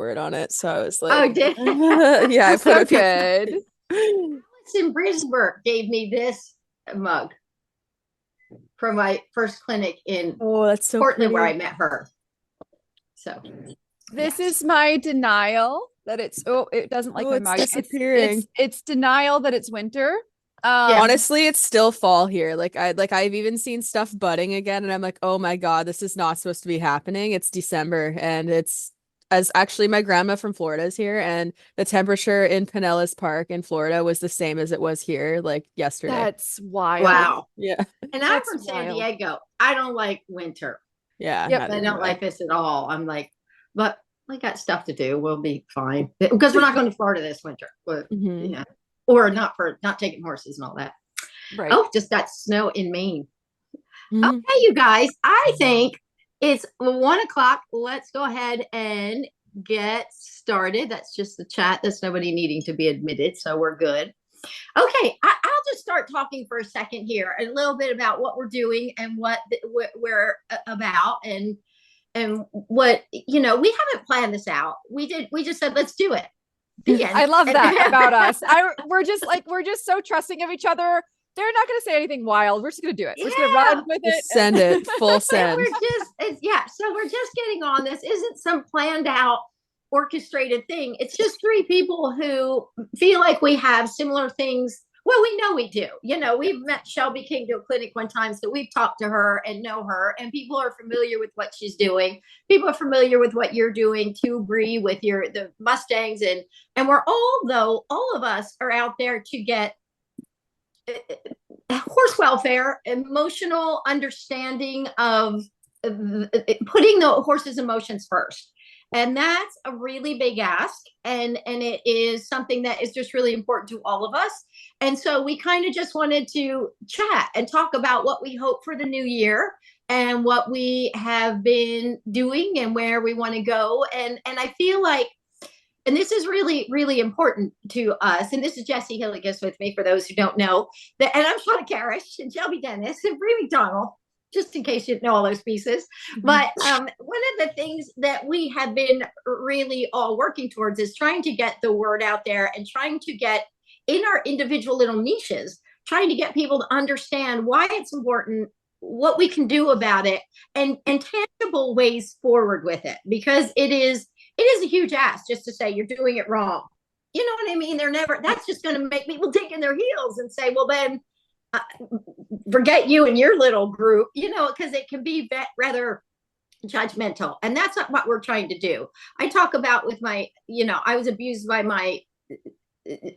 word on it. So I was like, Oh, did yeah, I put So a few. good. Alex in Brisbane gave me this mug from my first clinic in Oh, that's so Portland, pretty. where I met her. So This yes. is my denial that it doesn't like Oh, my it's mug. disappearing. It's denial that it's winter. Yeah. Honestly, it's still fall here. I've even seen stuff budding again, and I'm like, oh my God, this is not supposed to be happening. It's December, and it's as actually my grandma from Florida is here, and the temperature in Pinellas Park in Florida was the same as it was here like yesterday. That's wild. Wow. Yeah. And I'm That's from San wild. Diego. I don't like winter. Yeah, Yep. neither I do don't I. like this at all. I'm like, but we got stuff to do. We'll be fine because we're not going to Florida this winter. But, Mhm. yeah. Or not taking horses and all that. Right. Oh, just got snow in Maine. Mhm. Okay, you guys, I think it's 1 o'clock. Let's go ahead and get started. That's just the chat. That's nobody needing to be admitted. So we're good. Okay, I'll just start talking for a second here, a little bit about what we're doing and what we're about, and what we haven't planned this out. We just said let's do it. The end. I love that about us. We're just so trusting of each other. They're not going to say anything wild. We're just going to do it. We're just going to run with it. Send it full And send. so we're just getting on. This isn't some planned out orchestrated thing. It's just three people who feel like we have similar things. Well, we know we do. We've met Shelby King to a clinic one time, so we've talked to her and know her, and people are familiar with what she's doing. People are familiar with what you're doing too, Bri, with the Mustangs, and all of us are out there to get horse welfare, emotional understanding of putting the horse's emotions first. And that's a really big ask. And it is something that is just really important to all of us. And so we kind of just wanted to chat and talk about what we hope for the new year and what we have been doing and where we want to go. And I feel like, and this is really, really important to us. And this is Jessie Hillegas with me, for those who don't know. And I'm Shawna Karrasch and Shelby Dennis and Bri McDonnell, just in case you didn't know all those pieces. But one of the things that we have been really all working towards is trying to get the word out there and trying to get in our individual little niches, trying to get people to understand why it's important, what we can do about it, and tangible ways forward with it, because it is a huge ask just to say you're doing it wrong. You know what I mean? That's just going to make people dig in their heels and say, well, then forget you and your little group, because it can be rather judgmental. And that's not what we're trying to do. I talk about with I was abused by my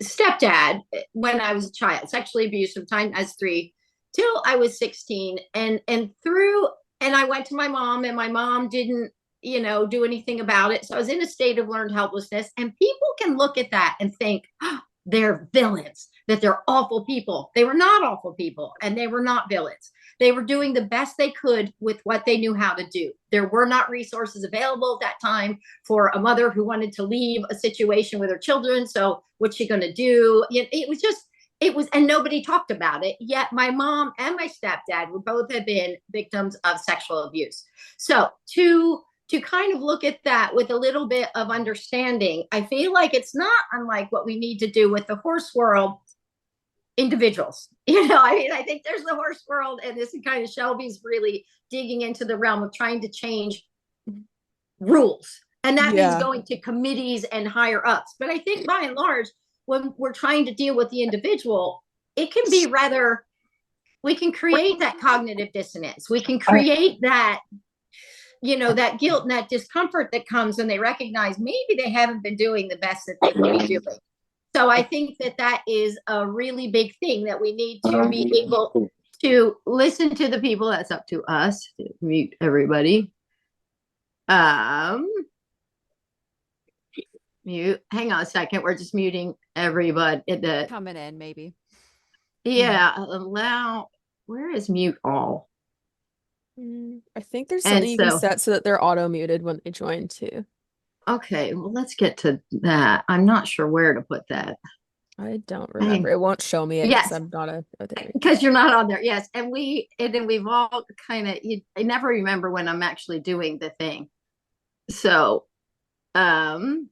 stepdad when I was a child, sexually abused from time I was 3 till I was 16. And I went to my mom, and my mom didn't do anything about it. So I was in a state of learned helplessness, and people can look at that and think, oh, they're villains, that they're awful people. They were not awful people, and they were not villains. They were doing the best they could with what they knew how to do. There were not resources available at that time for a mother who wanted to leave a situation with her children. So what's she going to do? It was, and nobody talked about it. Yet my mom and my stepdad would both have been victims of sexual abuse. So to kind of look at that with a little bit of understanding, I feel like it's not unlike what we need to do with the horse world individuals. I think there's the horse world, and this is kind of Shelby's really digging into the realm of trying to change rules. And that means going to committees and higher ups. But I think by and large, when we're trying to deal with the individual, it can be we can create that cognitive dissonance. We can create that that guilt and that discomfort that comes when they recognize maybe they haven't been doing the best that they could be doing. So I think that is a really big thing, that we need to be able to listen to the people. That's up to us. Mute everybody. Mute. Hang on a second. We're just muting everybody. Coming in, maybe. Yeah. Allow. Where is mute all? I think there's something you can set so that they're auto muted when they join too. Okay, well, let's get to that. I'm not sure where to put that. I don't remember. It won't show me it because I'm not because you're not on there. Yes, and then we've all kind of. I never remember when I'm actually doing the thing. So Um,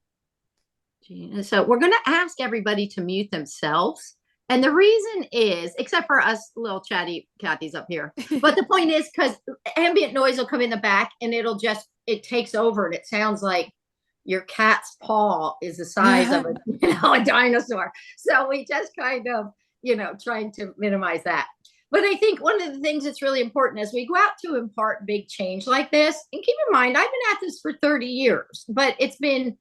so we're going to ask everybody to mute themselves. And the reason is, except for us little chatty Kathy's up here, but the point is because ambient noise will come in the back and it takes over and it sounds like your cat's paw is the size of a dinosaur. So we just kind of, trying to minimize that. But I think one of the things that's really important as we go out to impart big change like this, and keep in mind, I've been at this for 30 years, but it's been,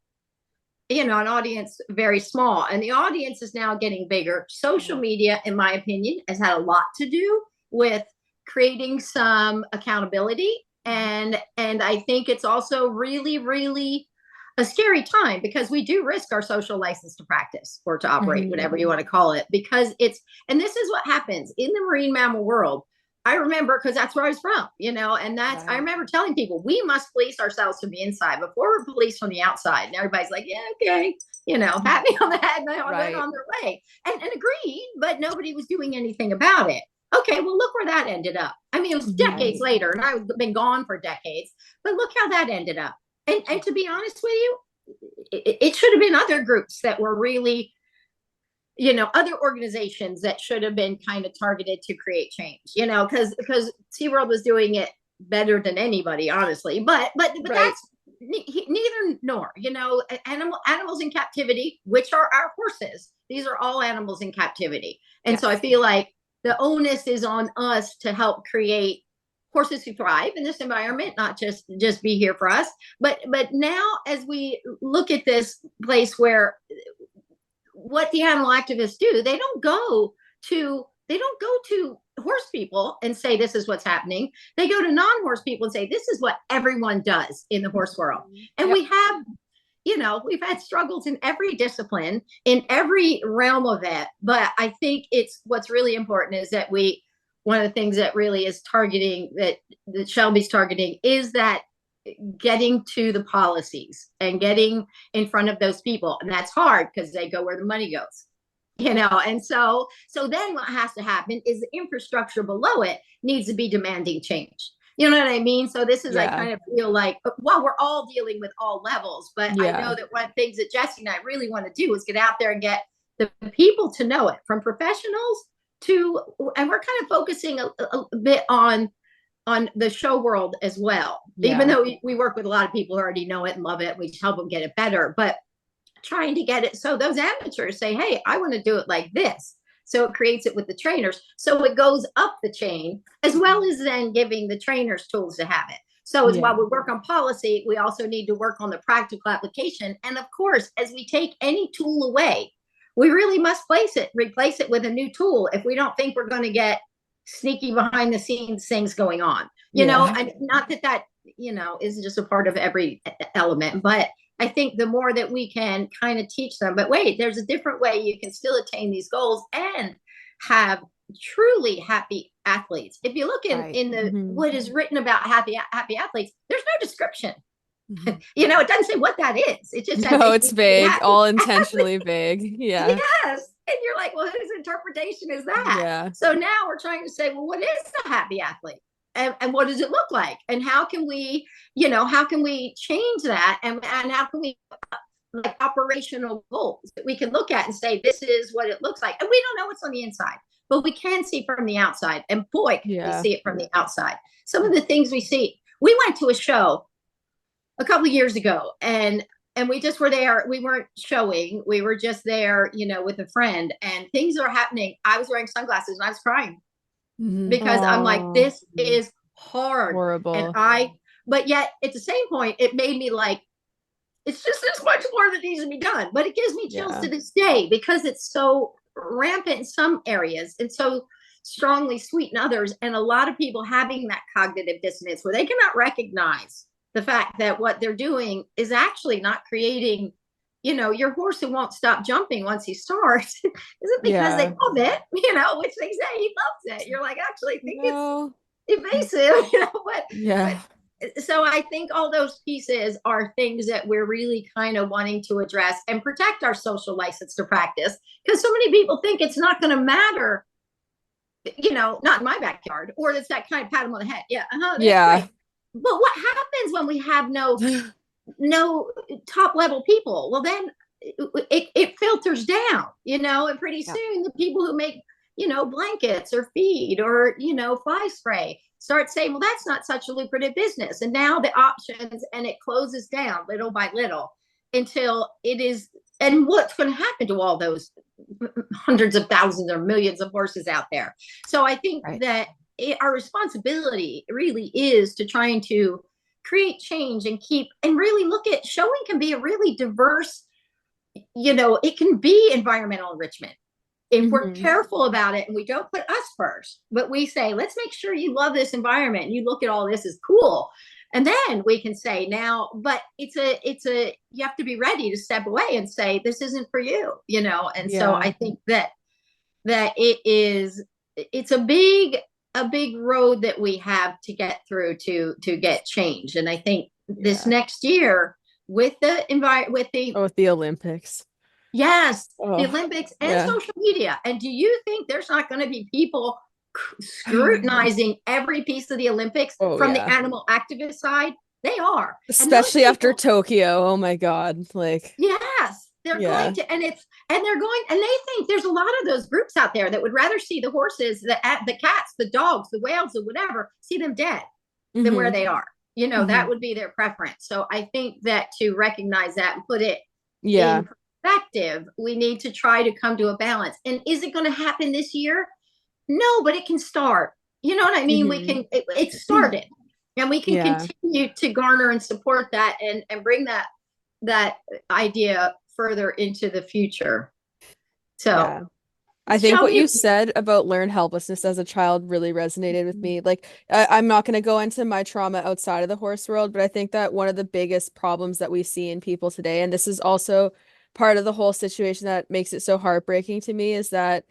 an audience very small, and the audience is now getting bigger. Social media, in my opinion, has had a lot to do with creating some accountability. And I think it's also really, really a scary time because we do risk our social license to practice or to operate, whatever you want to call it, because and this is what happens in the marine mammal world. I remember, because that's where I was from, and that's, I remember telling people, we must police ourselves from the inside before we're policed from the outside. And everybody's like, yeah, okay, pat me on the head and they went on their way and agreed, but nobody was doing anything about it. Okay, well, look where that ended up. I mean, it was decades later and I've been gone for decades, but look how that ended up. And to be honest with you, it should have been other groups that were really, other organizations that should have been kind of targeted to create change, because SeaWorld was doing it better than anybody, honestly. But that's neither nor, animals in captivity, which are our horses. These are all animals in captivity. And so I feel like the onus is on us to help create horses who thrive in this environment, not just be here for us. But now as we look at this place where what the animal activists do, they don't go to horse people and say, this is what's happening. They go to non-horse people and say, this is what everyone does in the horse world. And we have, we've had struggles in every discipline, in every realm of it. But I think what's really important is that one of the things that really is targeting that Shelby's targeting is that getting to the policies and getting in front of those people. And that's hard because they go where the money goes, and so then what has to happen is the infrastructure below it needs to be demanding change. You know what I mean? So this is, I kind of feel like, well, we're all dealing with all levels, but I know that one of the things that Jessie and I really want to do is get out there and get the people to know it, from professionals and we're kind of focusing a bit on the show world as well, even though we work with a lot of people who already know it and love it. We just help them get it better, but trying to get it so those amateurs say, hey, I want to do it like this. So it creates it with the trainers. So it goes up the chain, as well as then giving the trainers tools to have it. So while we work on policy, we also need to work on the practical application. And of course, as we take any tool away, we really must replace it with a new tool if we don't think we're going to get sneaky behind the scenes things going on, and not that is just a part of every element, but I think the more that we can kind of teach them, but wait, there's a different way you can still attain these goals and have truly happy athletes. If you look in the what is written about happy athletes, there's no description. It doesn't say what that is. It just says it's vague, all intentionally vague. Yes. And you're like, well, whose interpretation is that? Yeah. So now we're trying to say, well, what is a happy athlete? And what does it look like? And how can we, change that? And how can we operational goals that we can look at and say, this is what it looks like. And we don't know what's on the inside, but we can see from the outside. And boy, can we see it from the outside. Some of the things we see. We went to a show a couple of years ago and we just were there. We weren't showing. We were just there, with a friend, and things are happening. I was wearing sunglasses and I was crying because I'm like, this is hard. Horrible. But yet at the same point, it made me like, it's just this much more that needs to be done. But it gives me chills to this day because it's so rampant in some areas and so strongly sweet in others. And a lot of people having that cognitive dissonance where they cannot recognize the fact that what they're doing is actually not creating, your horse who won't stop jumping once he starts isn't because they love it, which they say he loves it. You're like, actually, I think it's invasive, but so I think all those pieces are things that we're really kind of wanting to address and protect our social license to practice, because so many people think it's not going to matter, not in my backyard, or it's that kind of pat them on the head. Yeah. Yeah. But what happens when we have no no top level people. Well, then it filters down, and pretty soon the people who make, blankets or feed or, fly spray start saying, well, that's not such a lucrative business. And now the options, and it closes down little by little until it is. And what's going to happen to all those hundreds of thousands or millions of horses out there? So I think that our responsibility really is to trying to create change and really look at showing can be a really diverse, it can be environmental enrichment if we're careful about it and we don't put us first, but we say, let's make sure you love this environment and you look at all this as cool. And then we can say now, but you have to be ready to step away and say, this isn't for you, And so I think that it's a big road that we have to get through to get change. And I think this next year with the with the Olympics. Yes, the Olympics and social media. And do you think there's not going to be people scrutinizing every piece of the Olympics from the animal activist side? They are. Especially after Tokyo. Oh my God. Yes, they're going to, and they think there's a lot of those groups out there that would rather see the horses, the cats, the dogs, the whales, or whatever, see them dead than where they are. That would be their preference. So I think that to recognize that and put it in perspective, we need to try to come to a balance. And is it going to happen this year? No, but it can start. You know what I mean? We can, it started, and we can continue to garner and support that and bring that idea further into the future. So I think what you said about learned helplessness as a child really resonated with me. I'm not going to go into my trauma outside of the horse world, but I think that one of the biggest problems that we see in people today, and this is also part of the whole situation that makes it so heartbreaking to me, is that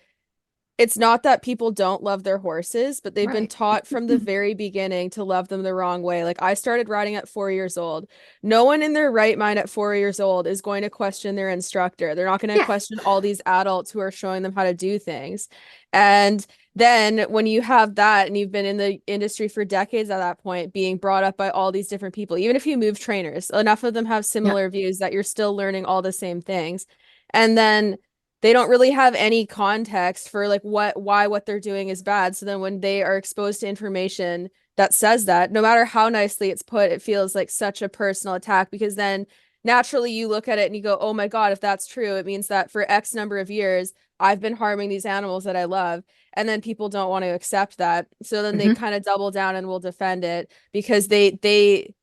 it's not that people don't love their horses, but they've been taught from the very beginning to love them the wrong way. I started riding at 4 years old. No one in their right mind at 4 years old is going to question their instructor. They're not going to question all these adults who are showing them how to do things. And then when you have that and you've been in the industry for decades at that point, being brought up by all these different people, even if you move trainers, enough of them have similar views that you're still learning all the same things. And then they don't really have any context for why what they're doing is bad. So then when they are exposed to information that says that, no matter how nicely it's put, it feels like such a personal attack, because then naturally you look at it and you go, oh my God, if that's true, it means that for X number of years, I've been harming these animals that I love. And then people don't want to accept that. So then they kind of double down and will defend it, because they,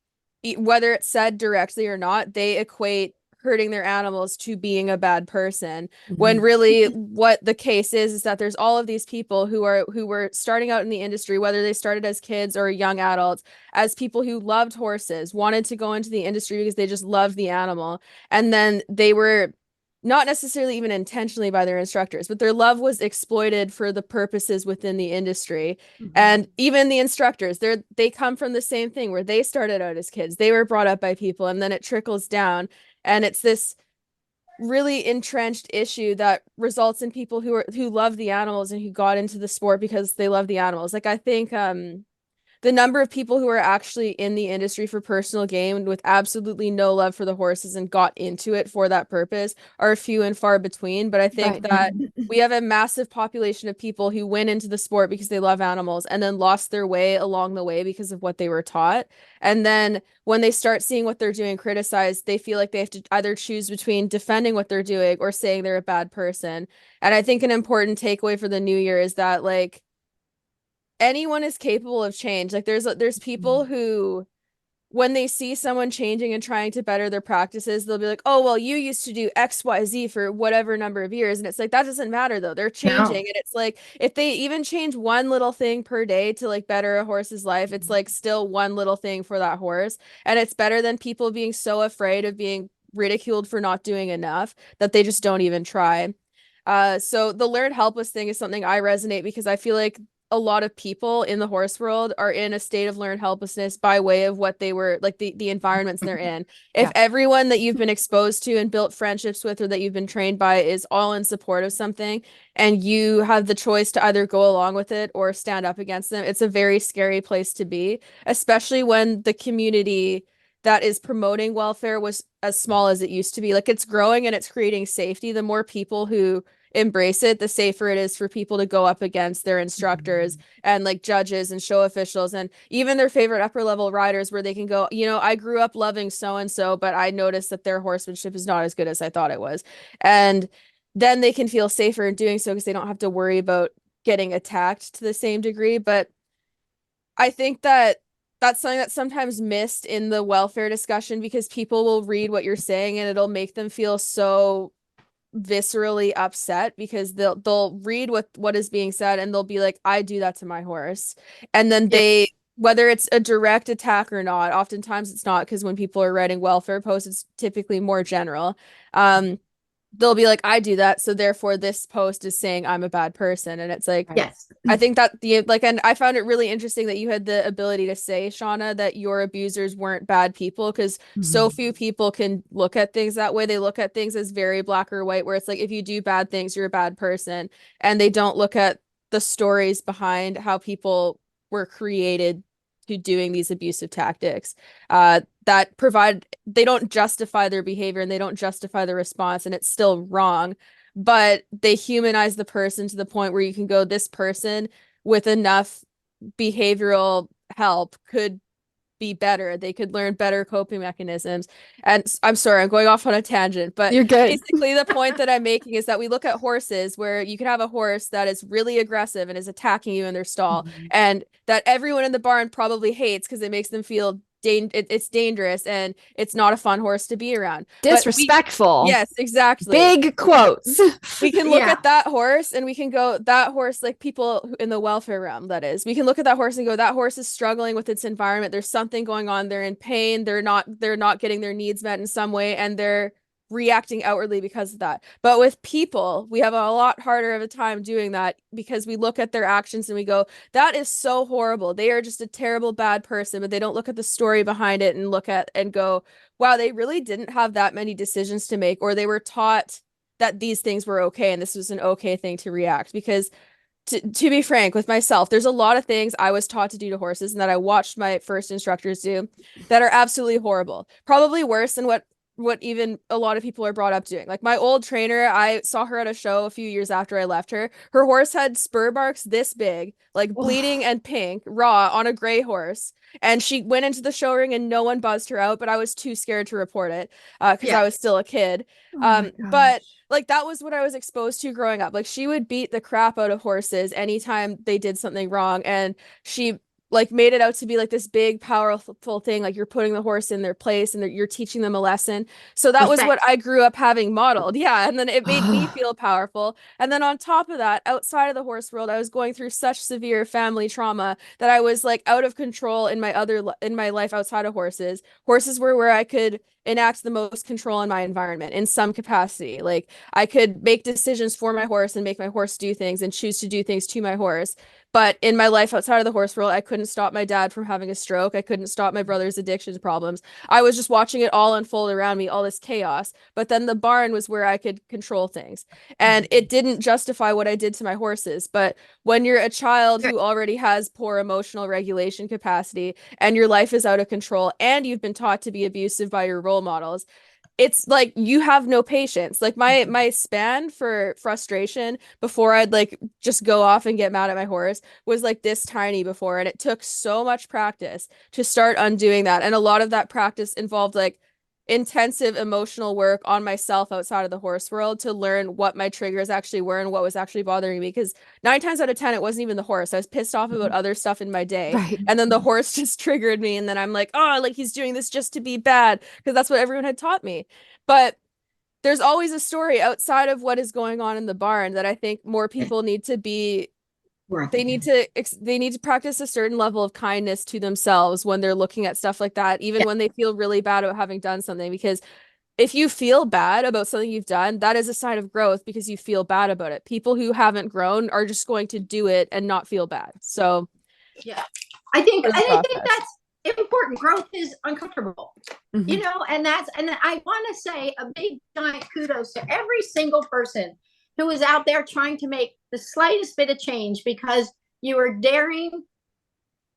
whether it's said directly or not, they equate hurting their animals to being a bad person, when really what the case is that there's all of these people who were starting out in the industry, whether they started as kids or young adults, as people who loved horses, wanted to go into the industry because they just loved the animal, and then they were not necessarily even intentionally by their instructors, but their love was exploited for the purposes within the industry. And even the instructors, they come from the same thing, where they started out as kids, they were brought up by people, and then it trickles down. And it's this really entrenched issue that results in people who love the animals and who got into the sport because they love the animals. I think the number of people who are actually in the industry for personal gain with absolutely no love for the horses and got into it for that purpose are few and far between. But I think that we have a massive population of people who went into the sport because they love animals and then lost their way along the way because of what they were taught. And then when they start seeing what they're doing criticized, they feel like they have to either choose between defending what they're doing or saying they're a bad person. And I think an important takeaway for the new year is that anyone is capable of change. There's people who, when they see someone changing and trying to better their practices, they'll be like, oh, well, you used to do XYZ for whatever number of years. And it's that doesn't matter though. They're changing. And it's if they even change one little thing per day to better a horse's life, it's still one little thing for that horse. And it's better than people being so afraid of being ridiculed for not doing enough that they just don't even try. So the learned helpless thing is something I resonate, because I feel like a lot of people in the horse world are in a state of learned helplessness by way of what they were the environments they're in. If everyone that you've been exposed to and built friendships with or that you've been trained by is all in support of something, and you have the choice to either go along with it or stand up against them, it's a very scary place to be, especially when the community that is promoting welfare was as small as it used to be. Like it's growing and it's creating safety. The more people who embrace it, the safer it is for people to go up against their instructors and like judges and show officials and even their favorite upper level riders where they can go, you know, I grew up loving so and so, but I noticed that their horsemanship is not as good as I thought it was. And then they can feel safer in doing so because they don't have to worry about getting attacked to the same degree. But I think that that's something that's sometimes missed in the welfare discussion because people will read what you're saying and it'll make them feel so viscerally upset because they'll read what is being said and they'll be like, I do that to my horse. And then they, whether it's a direct attack or not, oftentimes it's not, because when people are writing welfare posts, it's typically more general. They'll be like, I do that, so therefore this post is saying I'm a bad person. And it's like, Yes. I think that and I found it really interesting that you had the ability to say, Shawna, that your abusers weren't bad people, because so few people can look at things that way. They look at things as very black or white, where it's like, if you do bad things, you're a bad person. And they don't look at the stories behind how people were created to doing these abusive tactics. They don't justify their behavior and they don't justify the response, and it's still wrong, but they humanize the person to the point where you can go, this person with enough behavioral help could be better. They could learn better coping mechanisms. And I'm sorry, I'm going off on a tangent, but You're good. basically the point that I'm making is that we look at horses where you can have a horse that is really aggressive and is attacking you in their stall, and that everyone in the barn probably hates because it makes them feel it's dangerous and it's not a fun horse to be around. Disrespectful. Yes, exactly. Big quotes. We can look at that horse and we can go, that horse, like people in the welfare realm, that is, we can look at that horse and go, that horse is struggling with its environment. There's something going on. They're in pain. They're not getting their needs met in some way, and they're reacting outwardly because of that. But with people, we have a lot harder of a time doing that because we look at their actions and we go, that is so horrible. They are just a terrible, bad person, but they don't look at the story behind it and look at and go, wow, they really didn't have that many decisions to make, or they were taught that these things were okay and this was an okay thing to react. Because to be frank with myself, there's a lot of things I was taught to do to horses and that I watched my first instructors do that are absolutely horrible. Probably worse than what even a lot of people are brought up doing. Like my old trainer, I saw her at a show a few years after I left her. Her horse had spur marks this big, like bleeding and pink, raw, on a gray horse. And she went into the show ring and no one buzzed her out, but I was too scared to report it because I was still a kid. But like that was what I was exposed to growing up. Like she would beat the crap out of horses anytime they did something wrong. And she like made it out to be like this big powerful thing, like you're putting the horse in their place and you're teaching them a lesson. So that was what I grew up having modeled. Yeah. And then it made me feel powerful. And then on top of that, outside of the horse world, I was going through such severe family trauma that I was like out of control in my life outside of horses. Horses were where I could enact the most control in my environment in some capacity. Like I could make decisions for my horse and make my horse do things and choose to do things to my horse. But in my life outside of the horse world, I couldn't stop my dad from having a stroke. I couldn't stop my brother's addiction problems. I was just watching it all unfold around me, all this chaos. But then the barn was where I could control things. And it didn't justify what I did to my horses. But when you're a child who already has poor emotional regulation capacity and your life is out of control and you've been taught to be abusive by your role models, it's like you have no patience. Like my span for frustration before I'd like just go off and get mad at my horse was like this tiny before, and it took so much practice to start undoing that. And a lot of that practice involved like intensive emotional work on myself outside of the horse world to learn what my triggers actually were and what was actually bothering me, because 9 times out of 10 it wasn't even the horse. I was pissed off about other stuff in my day, and then the horse just triggered me, and then I'm like, oh, like he's doing this just to be bad, because that's what everyone had taught me. But there's always a story outside of what is going on in the barn that I think more people need to be they need to practice a certain level of kindness to themselves when they're looking at stuff like that, even when they feel really bad about having done something. Because if you feel bad about something you've done, that is a sign of growth, because you feel bad about it. People who haven't grown are just going to do it and not feel bad. So I think that's important. Growth is uncomfortable, you know, and I want to say a big giant kudos to every single person who is out there trying to make the slightest bit of change, because you are daring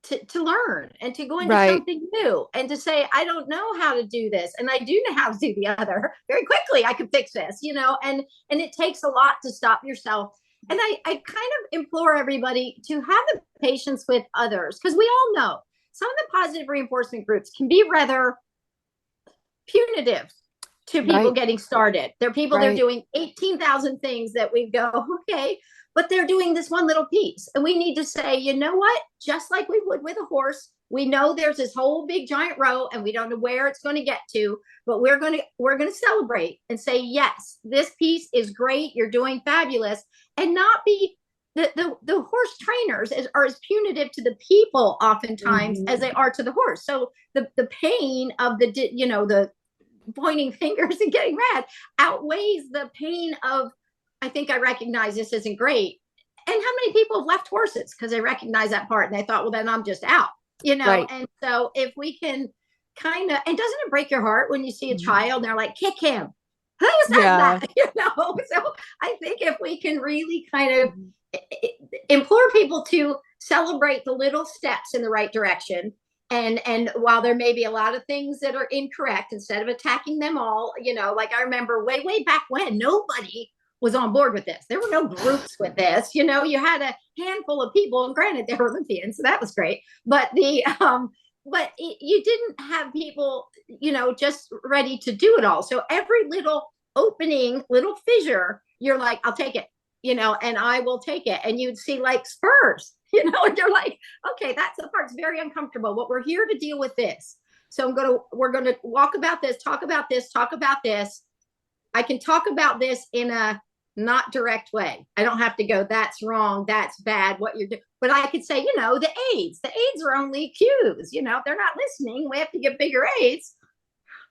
to learn and to go into Right. something new and to say, I don't know how to do this and I do know how to do the other very quickly. I can fix this, and it takes a lot to stop yourself. And I kind of implore everybody to have the patience with others, because we all know some of the positive reinforcement groups can be rather punitive to people getting started. They're people, they're doing 18,000 things that we go, okay, but they're doing this one little piece. And we need to say, you know what? Just like we would with a horse, we know there's this whole big giant row and we don't know where it's going to get to, but we're going to celebrate and say, yes, this piece is great. You're doing fabulous. And not be the horse trainers are as punitive to the people oftentimes as they are to the horse. So the pain of the pointing fingers and getting mad outweighs the pain of, I think I recognize this isn't great. And how many people have left horses because they recognize that part and they thought, well, then I'm just out, And so if we can kind of, and doesn't it break your heart when you see a child and they're like, kick him? Who said that? So I think if we can really kind of implore people to celebrate the little steps in the right direction. And while there may be a lot of things that are incorrect, instead of attacking them all, like I remember way back when nobody was on board with this. There were no groups with this. You had a handful of people, and granted they were Olympians, so that was great. But you didn't have people, just ready to do it all. So every little opening, little fissure, you're like, I'll take it, and I will take it. And you'd see like spurs, and you're like, okay, that's the part's very uncomfortable, but we're here to deal with this. So we're going to walk about this, talk about this, talk about this. I can talk about this in a not direct way. I don't have to go, that's wrong, that's bad, what you're doing. But I could say, the aids are only cues. If they're not listening, we have to get bigger aids.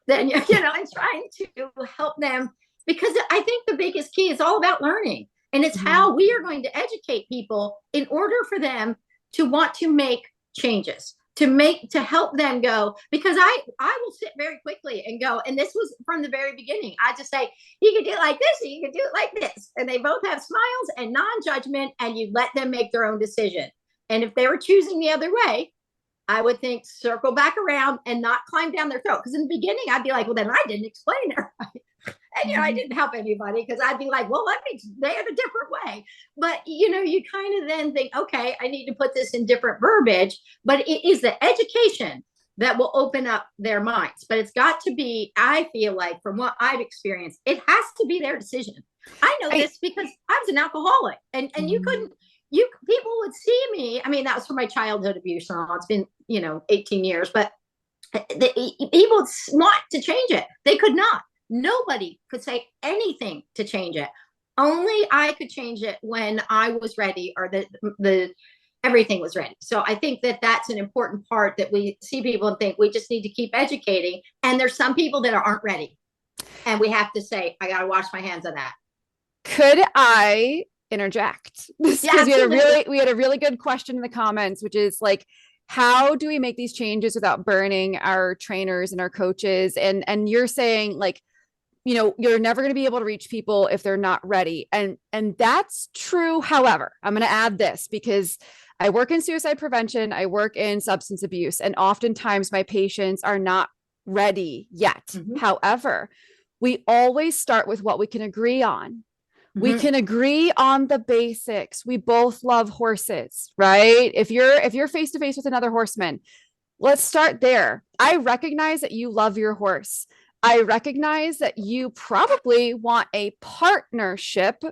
Then, and trying to help them, because I think the biggest key is all about learning. And it's how we are going to educate people in order for them to want to make changes, to help them go, because I will sit very quickly and go, and this was from the very beginning. I just say, you can do it like this, or you can do it like this. And they both have smiles and non-judgment, and you let them make their own decision. And if they were choosing the other way, I would think circle back around and not climb down their throat. Because in the beginning, I'd be like, well, then I didn't explain it right. And, I didn't help anybody, because I'd be like, well, let me say it a different way. But, you kind of then think, okay, I need to put this in different verbiage. But it is the education that will open up their minds. But it's got to be, I feel like, from what I've experienced, it has to be their decision. I know this because I was an alcoholic, and you couldn't, people would see me. I mean, that was from my childhood abuse. So it's been, 18 years, but people want to change it. They could not. Nobody could say anything to change it. Only I could change it when I was ready, or the everything was ready. So I think that that's an important part, that we see people and think we just need to keep educating. And there's some people that aren't ready, and we have to say, I got to wash my hands of that. Could I interject? Because Yeah, we had a really good question in the comments, which is like, how do we make these changes without burning our trainers and our coaches? And you're saying, like, you're never going to be able to reach people if they're not ready. And that's true. However, I'm going to add this, because I work in suicide prevention. I work in substance abuse, and oftentimes my patients are not ready yet. However, we always start with what we can agree on. We can agree on the basics. We both love horses, right? If you're face to face with another horseman, let's start there. I recognize that you love your horse. I recognize that you probably want a partnership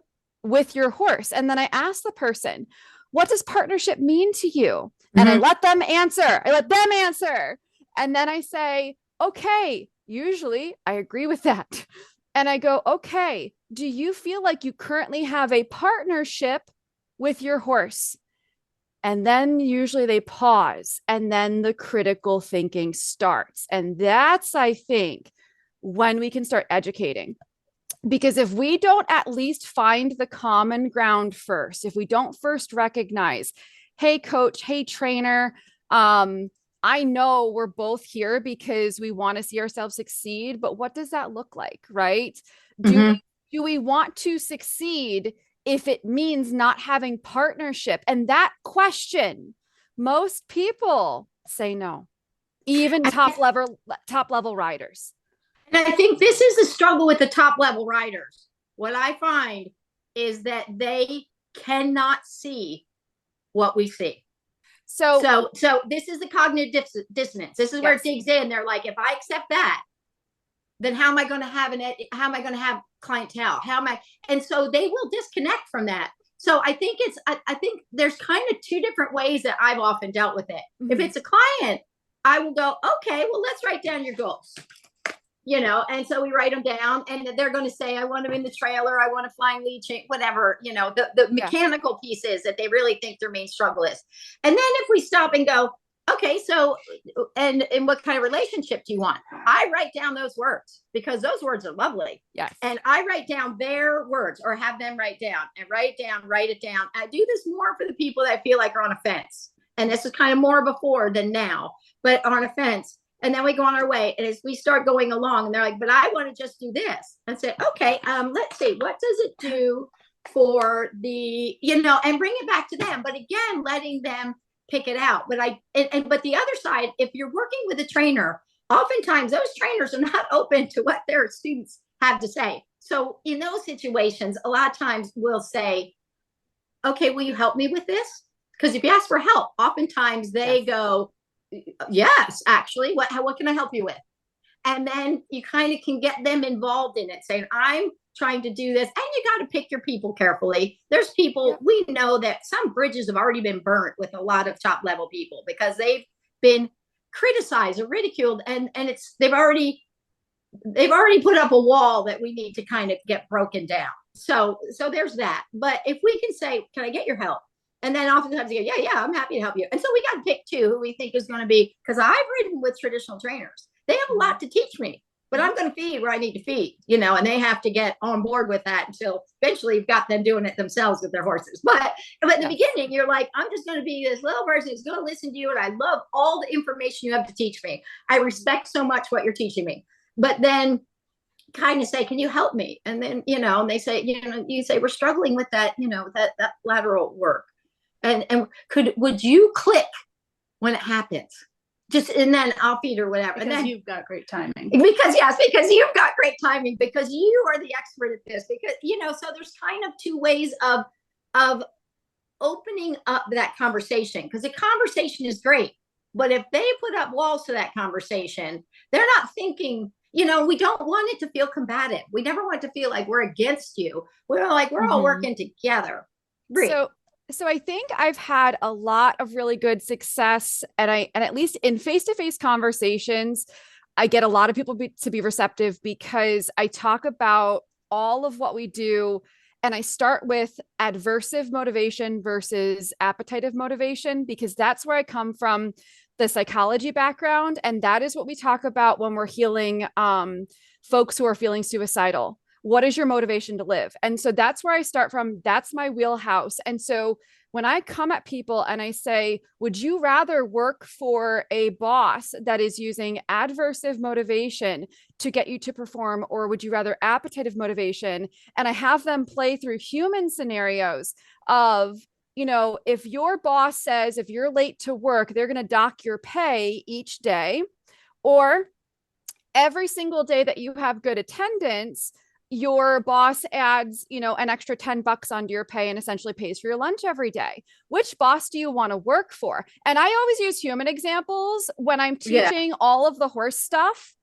with your horse. And then I ask the person, what does partnership mean to you? And I let them answer. And then I say, okay, usually I agree with that. And I go, okay, do you feel like you currently have a partnership with your horse? And then usually they pause, and then the critical thinking starts. And that's, I think, when we can start educating. Because if we don't at least find the common ground first, if we don't first recognize, hey, coach, hey, trainer, I know we're both here because we want to see ourselves succeed, but what does that look like, right? Do we want to succeed if it means not having partnership? And that question Most people say no, even top level riders. And I think this is the struggle with the top level riders. What I find is that they cannot see what we see. So this is the cognitive dissonance. This is where it digs in. They're like, if I accept that, then how am I going to have clientele? And so they will disconnect from that. So I think I think there's kind of two different ways that I've often dealt with it. Mm-hmm. If it's a client, I will go, okay, well, let's write down your goals. And so we write them down, and they're going to say, I want them in the trailer, I want a flying lead chain, whatever, the mechanical pieces that they really think their main struggle is. And then if we stop and go, okay, so, and what kind of relationship do you want? I write down those words because those words are lovely. Yes. And I write down their words, or have them write it down. I do this more for the people that I feel like are on a fence. And this is kind of more before than now, but on a fence. And then we go on our way. And as we start going along, and they're like, but I want to just do this. And say, okay, let's see, what does it do for the, and bring it back to them. But again, letting them pick it out. But but the other side, if you're working with a trainer, oftentimes those trainers are not open to what their students have to say. So in those situations, a lot of times we'll say, okay, will you help me with this? Because if you ask for help, oftentimes they go, yes, actually, what can I help you with? And then you kind of can get them involved in it, saying, I'm trying to do this. And you got to pick your people carefully. There's people, we know that some bridges have already been burnt with a lot of top level people because they've been criticized or ridiculed, and they've already put up a wall that we need to kind of get broken down. So there's that. But if we can say, can I get your help? And then oftentimes they go, yeah, I'm happy to help you. And so we got to pick two who we think is going to be, because I've ridden with traditional trainers. They have a lot to teach me, but I'm going to feed where I need to feed, and they have to get on board with that until eventually you've got them doing it themselves with their horses. But in the beginning, you're like, I'm just going to be this little person who's going to listen to you. And I love all the information you have to teach me. I respect so much what you're teaching me. But then kind of say, can you help me? And then, and they say, you say, we're struggling with that, that lateral work. And would you click when it happens? And then I'll feed or whatever. Because and then you've got great timing. Because you've got great timing, because you are the expert at this, because, so there's kind of two ways of opening up that conversation, because the conversation is great. But if they put up walls to that conversation, they're not thinking, we don't want it to feel combative. We never want it to feel like we're against you. We're like, we're all working together. So I think I've had a lot of really good success, and at least in face-to-face conversations, I get a lot of people to be receptive, because I talk about all of what we do, and I start with adversive motivation versus appetitive motivation, because that's where I come from, the psychology background, and that is what we talk about when we're healing folks who are feeling suicidal. What is your motivation to live? And so that's where I start from. That's my wheelhouse. And so when I come at people and I say, would you rather work for a boss that is using adversive motivation to get you to perform, or would you rather appetitive motivation? And I have them play through human scenarios of, if your boss says, if you're late to work, they're going to dock your pay each day, or every single day that you have good attendance, your boss adds, an extra $10 onto your pay and essentially pays for your lunch every day. Which boss do you want to work for? And I always use human examples when I'm teaching all of the horse stuff.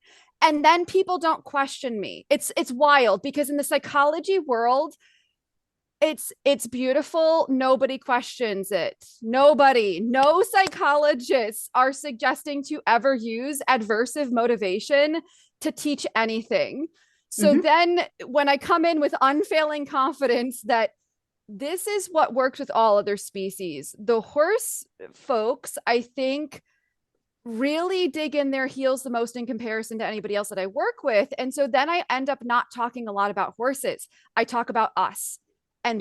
And then people don't question me. It's wild, because in the psychology world, it's beautiful. Nobody questions it. No psychologists are suggesting to ever use adversive motivation to teach anything. So then when I come in with unfailing confidence that this is what works with all other species, the horse folks, I think, really dig in their heels the most in comparison to anybody else that I work with. And so then I end up not talking a lot about horses. I talk about us. And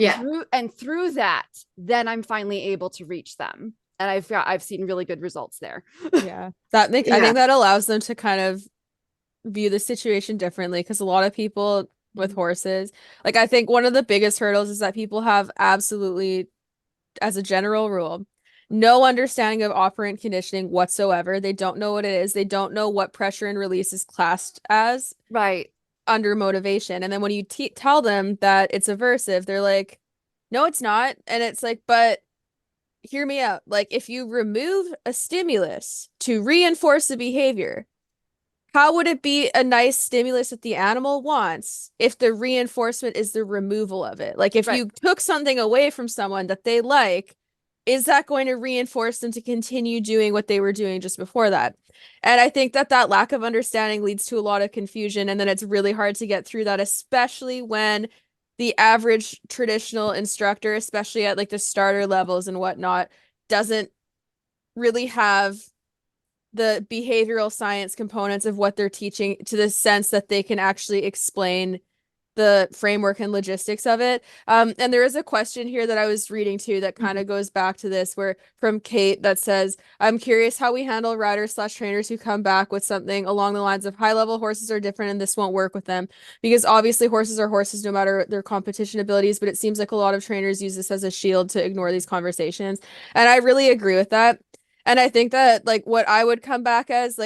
through that, then I'm finally able to reach them. And I've seen really good results there. Yeah. I think that allows them to kind of view the situation differently, because a lot of people with horses, like, I think one of the biggest hurdles is that people have absolutely, as a general rule, no understanding of operant conditioning whatsoever. They don't know what it is. They don't know what pressure and release is classed as Right. under motivation. And then when you tell them that it's aversive, they're like, no, it's not. And it's like, but hear me out. Like, if you remove a stimulus to reinforce the behavior, how would it be a nice stimulus that the animal wants if the reinforcement is the removal of it? Like, if Right. you took something away from someone that they like, is that going to reinforce them to continue doing what they were doing just before that? And I think that that lack of understanding leads to a lot of confusion, and then it's really hard to get through that, especially when the average traditional instructor, especially at like the starter levels and whatnot, doesn't really have the behavioral science components of what they're teaching to the sense that they can actually explain the framework and logistics of it. And there is a question here that I was reading too that kind of goes back to this, where from Kate that says, I'm curious how we handle riders / trainers who come back with something along the lines of high level horses are different and this won't work with them. Because obviously horses are horses no matter their competition abilities, but it seems like a lot of trainers use this as a shield to ignore these conversations. And I really agree with that. And I think that like what I would come back as,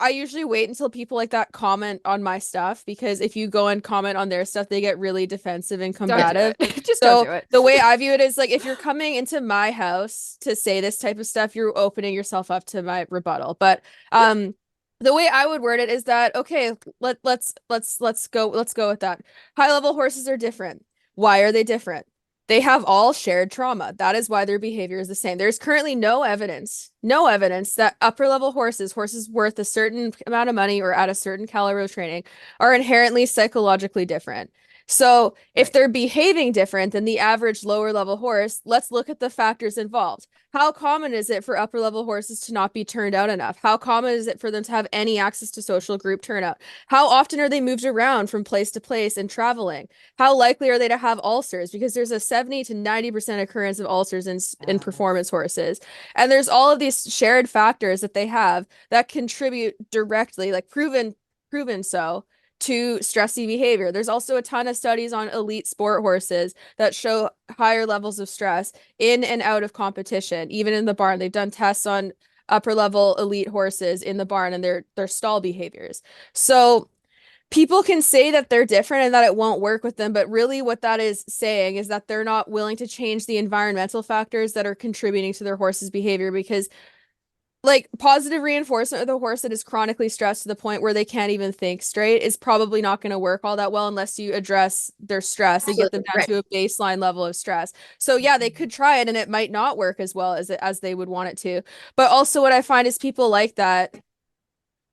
I usually wait until people like that comment on my stuff, because if you go and comment on their stuff, they get really defensive and Don't do combative. it. Just don't do it. The way I view it is like, if you're coming into my house to say this type of stuff, you're opening yourself up to my rebuttal. But the way I would word it is that, okay, let's go with that. High level horses are different. Why are they different? They have all shared trauma. That is why their behavior is the same. There's currently no evidence that upper level horses worth a certain amount of money or at a certain caliber of training, are inherently psychologically different. So if Right. they're behaving different than the average lower level horse, let's look at the factors involved. How common is it for upper level horses to not be turned out enough? How common is it for them to have any access to social group turnout? How often are they moved around from place to place and traveling? How likely are they to have ulcers? Because there's a 70 to 90% occurrence of ulcers in performance horses. And there's all of these shared factors that they have that contribute directly, like proven so, to stressy behavior. There's also a ton of studies on elite sport horses that show higher levels of stress in and out of competition, even in the barn. They've done tests on upper level elite horses in the barn and their stall behaviors. So people can say that they're different and that it won't work with them, but really what that is saying is that they're not willing to change the environmental factors that are contributing to their horse's behavior, because like positive reinforcement with a horse that is chronically stressed to the point where they can't even think straight is probably not going to work all that well unless you address their stress and get them down to a baseline level of stress. So yeah, they could try it and it might not work as well as they would want it to. But also what I find is people like that,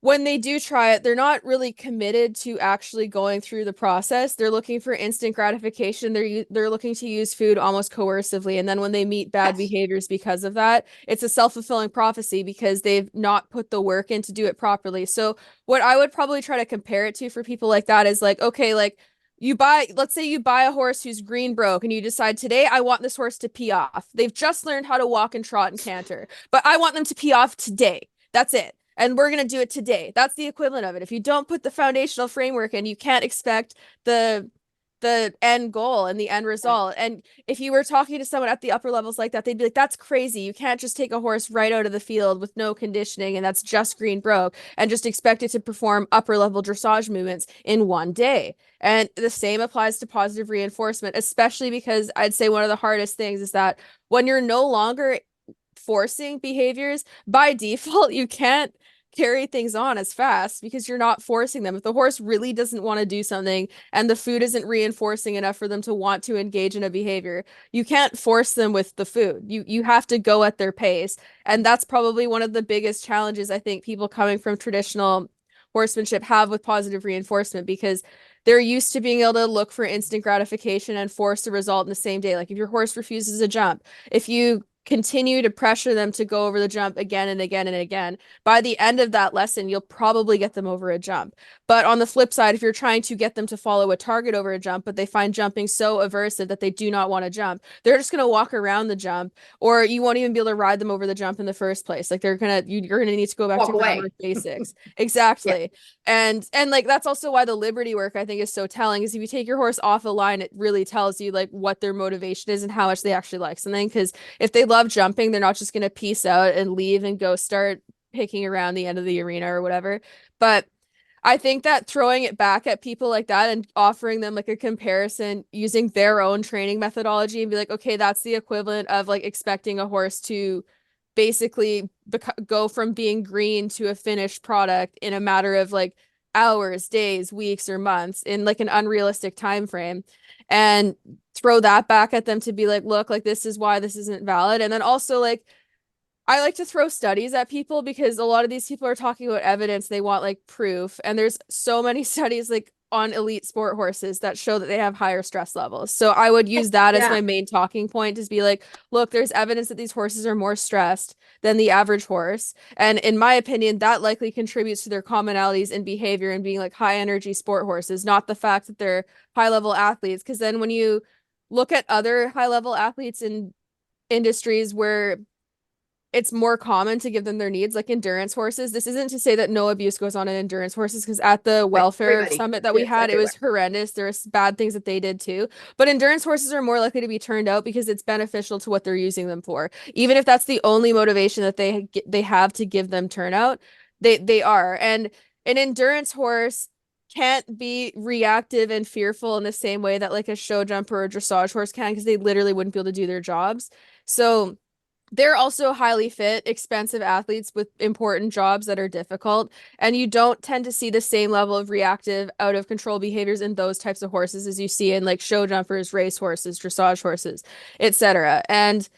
when they do try it, they're not really committed to actually going through the process. They're looking for instant gratification. They're looking to use food almost coercively. And then when they meet bad behaviors because of that, it's a self-fulfilling prophecy because they've not put the work in to do it properly. So what I would probably try to compare it to for people like that is like, okay, like let's say you buy a horse who's green broke and you decide today I want this horse to pee off. They've just learned how to walk and trot and canter, but I want them to pee off today. That's it. And we're going to do it today. That's the equivalent of it. If you don't put the foundational framework in, you can't expect the end goal and the end result. And if you were talking to someone at the upper levels like that, they'd be like, that's crazy. You can't just take a horse right out of the field with no conditioning and that's just green broke and just expect it to perform upper level dressage movements in one day. And the same applies to positive reinforcement, especially because I'd say one of the hardest things is that when you're no longer forcing behaviors, by default, you can't carry things on as fast because you're not forcing them. If the horse really doesn't want to do something and the food isn't reinforcing enough for them to want to engage in a behavior, you can't force them with the food. You have to go at their pace. And that's probably one of the biggest challenges I think people coming from traditional horsemanship have with positive reinforcement, because they're used to being able to look for instant gratification and force a result in the same day. Like if your horse refuses a jump, if you continue to pressure them to go over the jump again and again and again, by the end of that lesson, you'll probably get them over a jump. But on the flip side, if you're trying to get them to follow a target over a jump, but they find jumping so aversive that they do not want to jump, they're just going to walk around the jump, or you won't even be able to ride them over the jump in the first place. Like you're going to need to go back Walk to away. groundwork basics. Exactly. And like that's also why the Liberty work I think is so telling, is if you take your horse off a line, it really tells you like what their motivation is and how much they actually like something. Because if they love jumping, they're not just going to peace out and leave and go start picking around the end of the arena or whatever. But I think that throwing it back at people like that and offering them like a comparison using their own training methodology and be like, okay, that's the equivalent of like expecting a horse to basically go from being green to a finished product in a matter of like hours, days, weeks, or months in like an unrealistic time frame, and throw that back at them to be like, look, like this is why this isn't valid. And then also like I like to throw studies at people because a lot of these people are talking about evidence. They want like proof. And there's so many studies like on elite sport horses that show that they have higher stress levels. So I would use that as my main talking point, to be like, look, there's evidence that these horses are more stressed than the average horse. And in my opinion, that likely contributes to their commonalities in behavior and being like high energy sport horses, not the fact that they're high level athletes. Because then when you look at other high level athletes in industries where it's more common to give them their needs, like endurance horses. This isn't to say that no abuse goes on in endurance horses, because at the welfare summit that we had, it was horrendous. There was bad things that they did too. But endurance horses are more likely to be turned out because it's beneficial to what they're using them for. Even if that's the only motivation that they have to give them turnout, they are. And an endurance horse can't be reactive and fearful in the same way that like a show jumper or dressage horse can, because they literally wouldn't be able to do their jobs. So they're also highly fit, expensive athletes with important jobs that are difficult. And you don't tend to see the same level of reactive, out of control behaviors in those types of horses as you see in like show jumpers, race horses, dressage horses, etc. And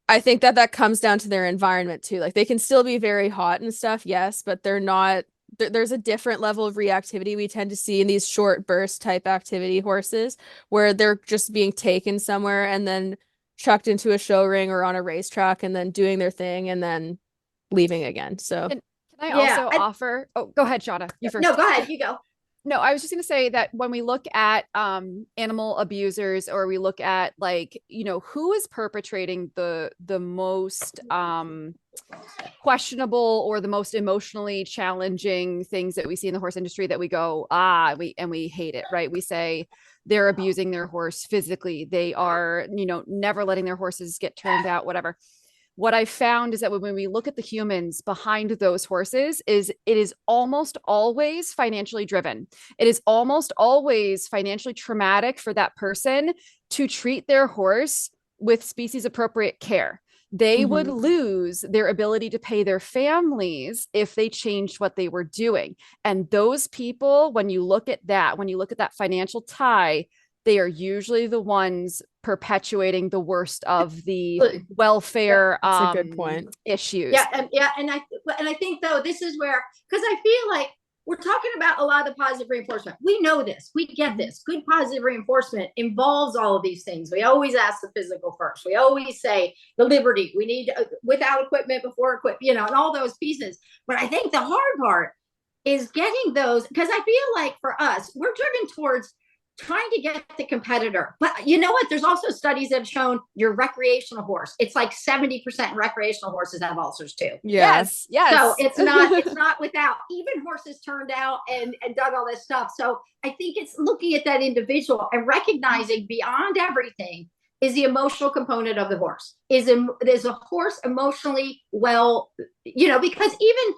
I think that that comes down to their environment too. Like they can still be very hot and stuff, yes, but they're not. There's a different level of reactivity we tend to see in these short burst type activity horses, where they're just being taken somewhere and then chucked into a show ring or on a racetrack and then doing their thing and then leaving again. So can I also offer? Oh, go ahead, Shawna. You first. No, go ahead. You go. No, I was just going to say that when we look at animal abusers, or we look at like, you know, who is perpetrating the most questionable or the most emotionally challenging things that we see in the horse industry, that we go, we hate it, right? We say they're abusing their horse physically. They are, you know, never letting their horses get turned out, whatever. What I found is that when we look at the humans behind those horses, it is almost always financially driven. It is almost always financially traumatic for that person to treat their horse with species appropriate care. They would lose their ability to pay their families if they changed what they were doing. And those people, when you look at that financial tie, they are usually the ones perpetuating the worst of the welfare that's a good point. Issues. And I think though this is where, because I feel like we're talking about a lot of the positive reinforcement. We know this, we get this. Good positive reinforcement involves all of these things. We always ask the physical first. We always say the liberty. We need without equipment, before equipment, you know, and all those pieces. But I think the hard part is getting those, because I feel like for us, we're driven towards trying to get the competitor. But you know what? There's also studies that have shown your recreational horse. It's like 70% recreational horses have ulcers too. Yes. So it's not without, even horses turned out and done all this stuff. So I think it's looking at that individual and recognizing beyond everything is the emotional component of the horse. Is a horse emotionally well, you know, because even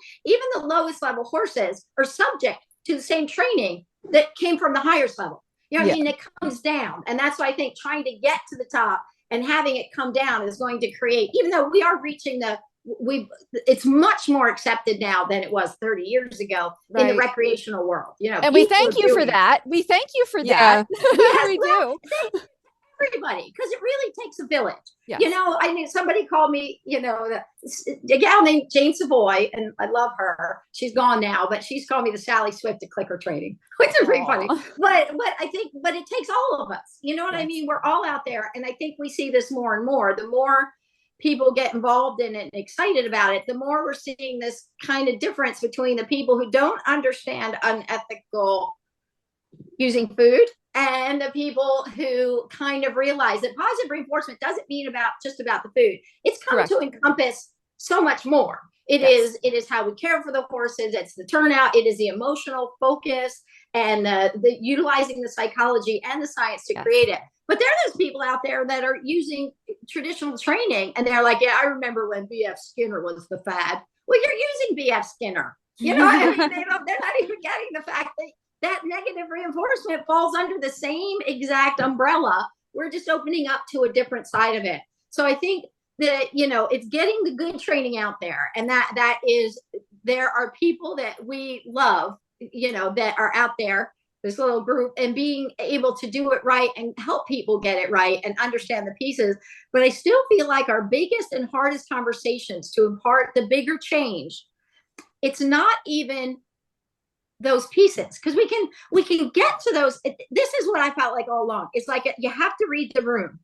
the lowest level horses are subject to the same training that came from the highest level. You know what I mean? It comes down. And that's why I think trying to get to the top and having it come down is going to create, even though we are reaching it's much more accepted now than it was 30 years ago in the recreational world. You know, and we thank you for that. We thank you for that. Yes, we do. Everybody, because it really takes a village. Yes. You know, I mean, somebody called me, you know, a gal named Jane Savoy, and I love her. She's gone now, but she's called me the Sally Swift of clicker training, which is pretty funny. But I think, but it takes all of us. You know what I mean? We're all out there, and I think we see this more and more. The more people get involved in it and excited about it, the more we're seeing this kind of difference between the people who don't understand unethical using food and the people who kind of realize that positive reinforcement doesn't mean just about the food. It's come to encompass so much more. It is how we care for the horses. It's the turnout. It is the emotional focus and the utilizing the psychology and the science to create it. But there are those people out there that are using traditional training and they're like, yeah, I remember when BF Skinner was the fad. Well, you're using BF Skinner. You know, I mean, they're not even getting the fact that negative reinforcement falls under the same exact umbrella. We're just opening up to a different side of it. So I think that, you know, it's getting the good training out there. And that is, there are people that we love, you know, that are out there, this little group, and being able to do it right and help people get it right and understand the pieces. But I still feel like our biggest and hardest conversations to impart the bigger change, it's not even those pieces, because we can get to those. This is what I felt like all along. It's like you have to read the room.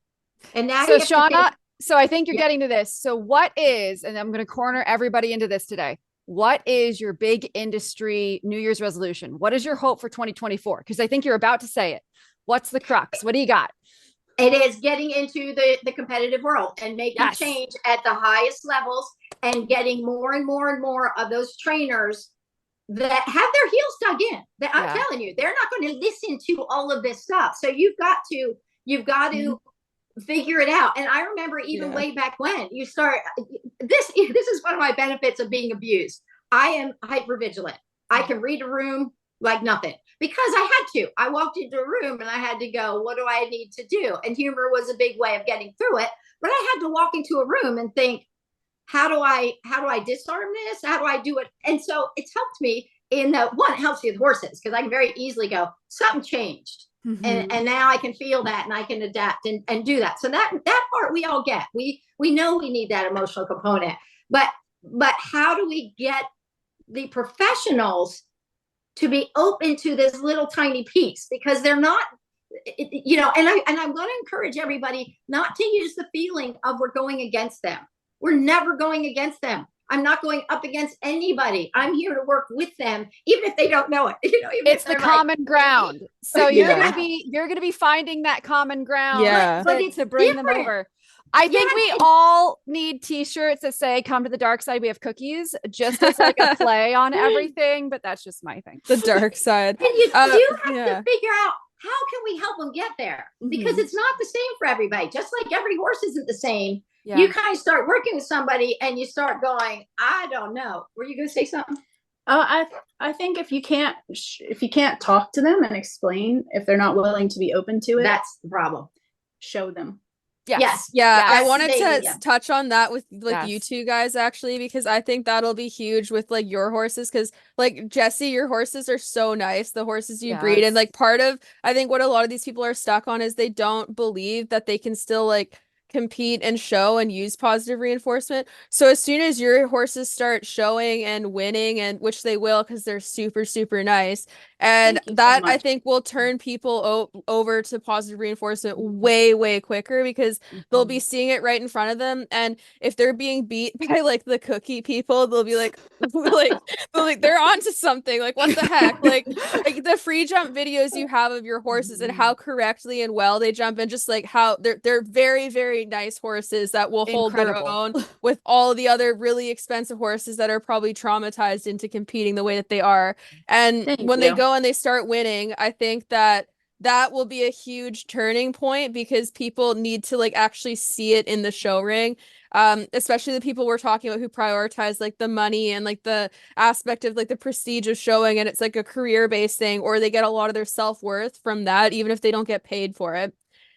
And now, so Shawna, so I think you're getting to this. So what is, and I'm going to corner everybody into this today, what is your big industry New Year's resolution? What is your hope for 2024? Because I think you're about to say it. What's the crux? What do you got? It is getting into the competitive world and making change at the highest levels and getting more and more and more of those trainers that have their heels dug in. That I'm telling you, they're not going to listen to all of this stuff. So you've got to figure it out. And I remember even way back when you start, this is one of my benefits of being abused. I am hypervigilant. I can read a room like nothing because I had to. I walked into a room and I had to go, what do I need to do? And humor was a big way of getting through it. But I had to walk into a room and think, how do I disarm this? How do I do it? And so it's helped me in that one, it helps me with horses because I can very easily go, something changed. And now I can feel that and I can adapt and do that. So that part we all get. We know we need that emotional component. But how do we get the professionals to be open to this little tiny piece? Because they're not, you know, and I'm going to encourage everybody not to use the feeling of we're going against them. We're never going against them. I'm not going up against anybody. I'm here to work with them, even if they don't know it. You know, it's the common ground. So you're gonna be finding that common ground to bring them over. I think we all need t-shirts that say come to the dark side, we have cookies, just as like a play on everything, but that's just my thing. The dark side. And you do have to figure out how can we help them get there? Because it's not the same for everybody. Just like every horse isn't the same. You kind of start working with somebody and you start going, I don't know. Were you going to say something? I think if you can't talk to them and explain, if they're not willing to be open to it, that's the problem. Show them. Yes. I wanted to touch on that with you two guys actually, because I think that'll be huge with like your horses. Because like Jessie, your horses are so nice, the horses you breed, and like part of I think what a lot of these people are stuck on is they don't believe that they can still like compete and show and use positive reinforcement. So as soon as your horses start showing and winning, and which they will because they're super super nice, and that I think will turn people over to positive reinforcement way quicker because they'll be seeing it right in front of them. And if they're being beat by like the cookie people, they'll be like they're onto something. Like what the heck? like the free jump videos you have of your horses and how correctly and well they jump, and just like how they're very very nice horses that will hold their own with all the other really expensive horses that are probably traumatized into competing the way that they are. And when they go and they start winning, I think that will be a huge turning point because people need to like actually see it in the show ring. Especially the people we're talking about who prioritize like the money and like the aspect of like the prestige of showing, and it's like a career-based thing, or they get a lot of their self-worth from that even if they don't get paid for it.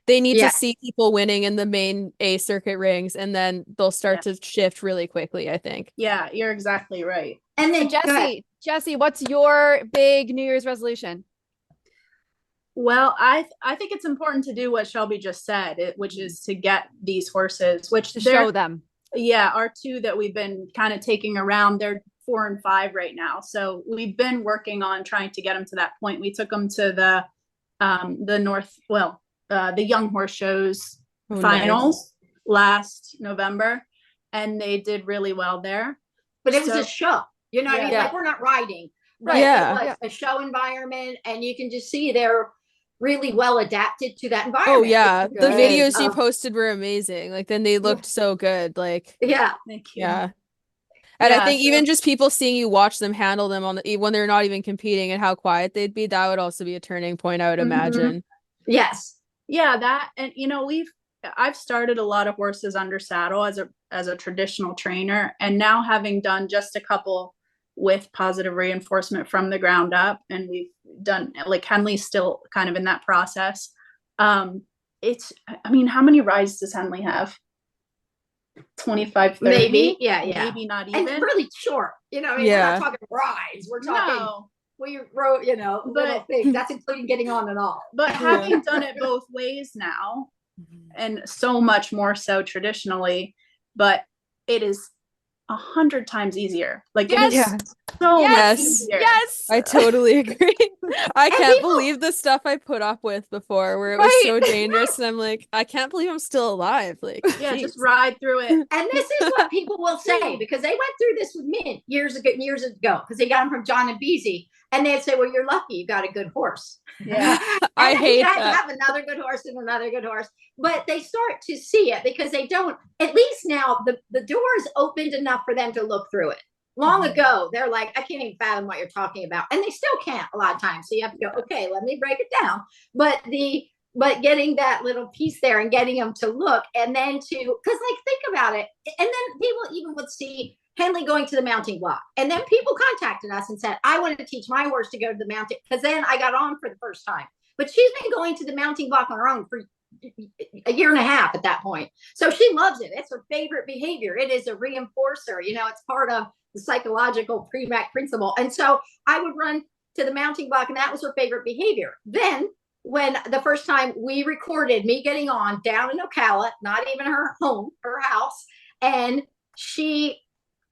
They need to see people winning in the main A circuit rings, and then they'll start to shift really quickly, I think. Yeah, you're exactly right. And then Jessie, what's your big New Year's resolution? Well, I think it's important to do what Shelby just said, which is to get these horses, which to show them. Yeah, our two that we've been kind of taking around, they're 4 and 5 right now. So we've been working on trying to get them to that point. We took them to the young horse shows finals last November. and they did really well there. But it was a show, you know what I mean? Yeah. Like, we're not riding, but Yeah. it was a show environment, and you can just see they're really well adapted to that environment. Oh yeah, the good. videos you posted were amazing. Like, then they looked so good. Like, Yeah. Thank you. yeah. And I Yeah, think so- even just people seeing you watch them handle them on the, when they're not even competing, and how quiet they'd be, that would also be a turning point, I would imagine. Yes. Yeah, that, and you know, I've started a lot of horses under saddle as a traditional trainer, and now having done just a couple with positive reinforcement from the ground up, and we've done, like, Henley's still kind of in that process. It's, I mean, how many rides does Henley have? 25, 30? Maybe. Yeah. Maybe not even. And really short, you know, I mean, we're not talking rides, we're talking we wrote, you know, little things. That's including getting on and off. But having done it both ways now, and so much more so traditionally, but it is 100 times easier. Like, Yes. it is so much easier. Yes. I totally agree. I And can't people- believe the stuff I put up with before, where it was so dangerous, and I'm like, I can't believe I'm still alive. Like, Yeah, geez. just ride through it. And this is what people will say, because they went through this with Mint years ago, because they got them from John and Beasy, and they'd say, well, you're lucky you got a good horse. Yeah. I And hate you had to that. have another good horse and another good horse. But they start to see it, because they don't, at least now the door is opened enough for them to look through it. Long ago, they're like, I can't even fathom what you're talking about. And they still can't a lot of times. So you have to go, okay, let me break it down. But getting that little piece there and getting them to look, and then because, like, think about it. And then people even would see Henley going to the mounting block. And then people contacted us and said, I wanted to teach my horse to go to the mounting, because then I got on for the first time. But she's been going to the mounting block on her own for a year and a half at that point. So she loves it. It's her favorite behavior. It is a reinforcer. You know, it's part of the psychological pre-mac principle. And so I would run to the mounting block, and that was her favorite behavior. Then when the first time we recorded me getting on down in Ocala, not even her home, her house, and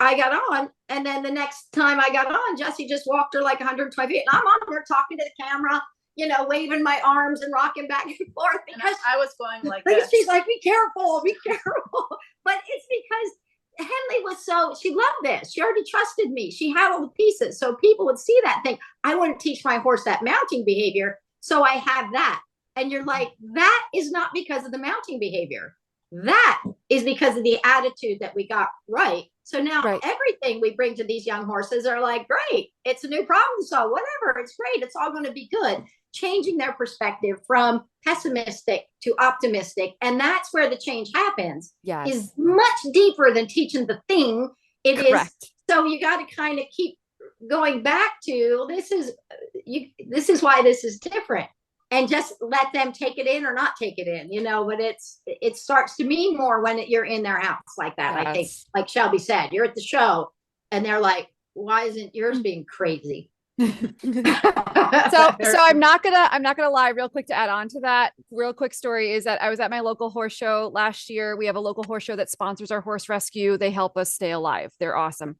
I got on, and then the next time I got on, Jessie just walked her like 120 feet, and I'm on her talking to the camera, you know, waving my arms and rocking back and forth, because I was going like this. She's like, be careful, be careful. But it's because Henley was she loved this. She already trusted me. She had all the pieces. So people would see that, think, I want to teach my horse that mounting behavior, so I have that. And you're like, that is not because of the mounting behavior. That is because of the attitude that we got right. So now everything we bring to these young horses are like, great, it's a new problem. So whatever, it's great. It's all going to be good. Changing their perspective from pessimistic to optimistic. And that's where the change happens. Yes. Is much deeper than teaching the thing. It Correct. is. So you got to kind of keep going back to, this is why this is different. And just let them take it in or not take it in, you know. But it starts to mean more when you're in their house like that. Yes. I think, like Shelby said, you're at the show and they're like, why isn't yours being crazy? So I'm not gonna lie, real quick, to add on to that, real quick story is that I was at my local horse show last year. We have a local horse show that sponsors our horse rescue. They help us stay alive. They're awesome.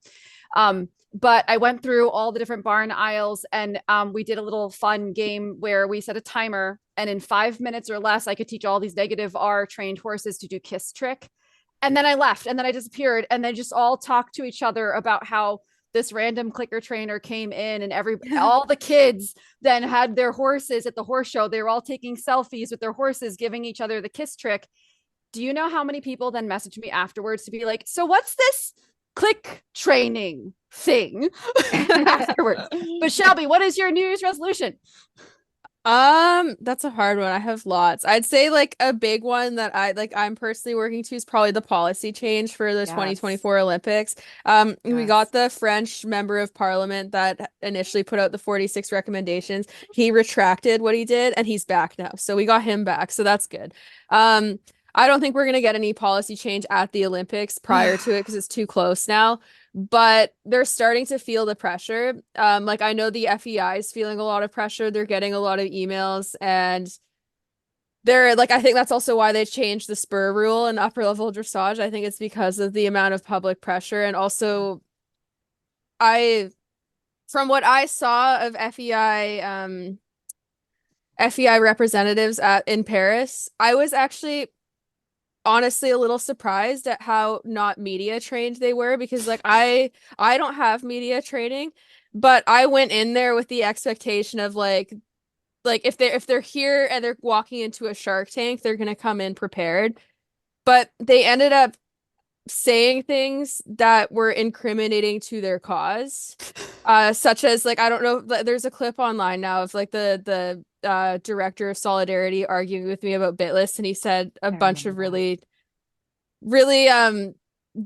But I went through all the different barn aisles, and we did a little fun game where we set a timer, and in 5 minutes or less, I could teach all these negative R trained horses to do kiss trick. And then I left, and then I disappeared, and they just all talked to each other about how this random clicker trainer came in, and all the kids then had their horses at the horse show. They were all taking selfies with their horses, giving each other the kiss trick. Do you know how many people then messaged me afterwards to be like, so what's this click training thing afterwards? But Shelby, what is your New Year's resolution? That's a hard one. I have lots. I'd say like a big one that I'm personally working to is probably the policy change for the 2024 Olympics. We got the French member of parliament that initially put out the 46 recommendations. He retracted what he did, and he's back now. So we got him back. So that's good. I don't think we're going to get any policy change at the Olympics prior to it, because it's too close now. But they're starting to feel the pressure. Like, I know the FEI is feeling a lot of pressure. They're getting a lot of emails, and they're like, I think that's also why they changed the spur rule in upper level dressage. I think it's because of the amount of public pressure. And also, from what I saw of FEI representatives in Paris, I was actually honestly a little surprised at how not media trained they were, because like I don't have media training, but I went in there with the expectation of like if they're here and they're walking into a Shark Tank, they're gonna come in prepared. But they ended up saying things that were incriminating to their cause, such as like, I don't know, there's a clip online now of like the director of Solidarity arguing with me about Bitless, and he said a bunch of really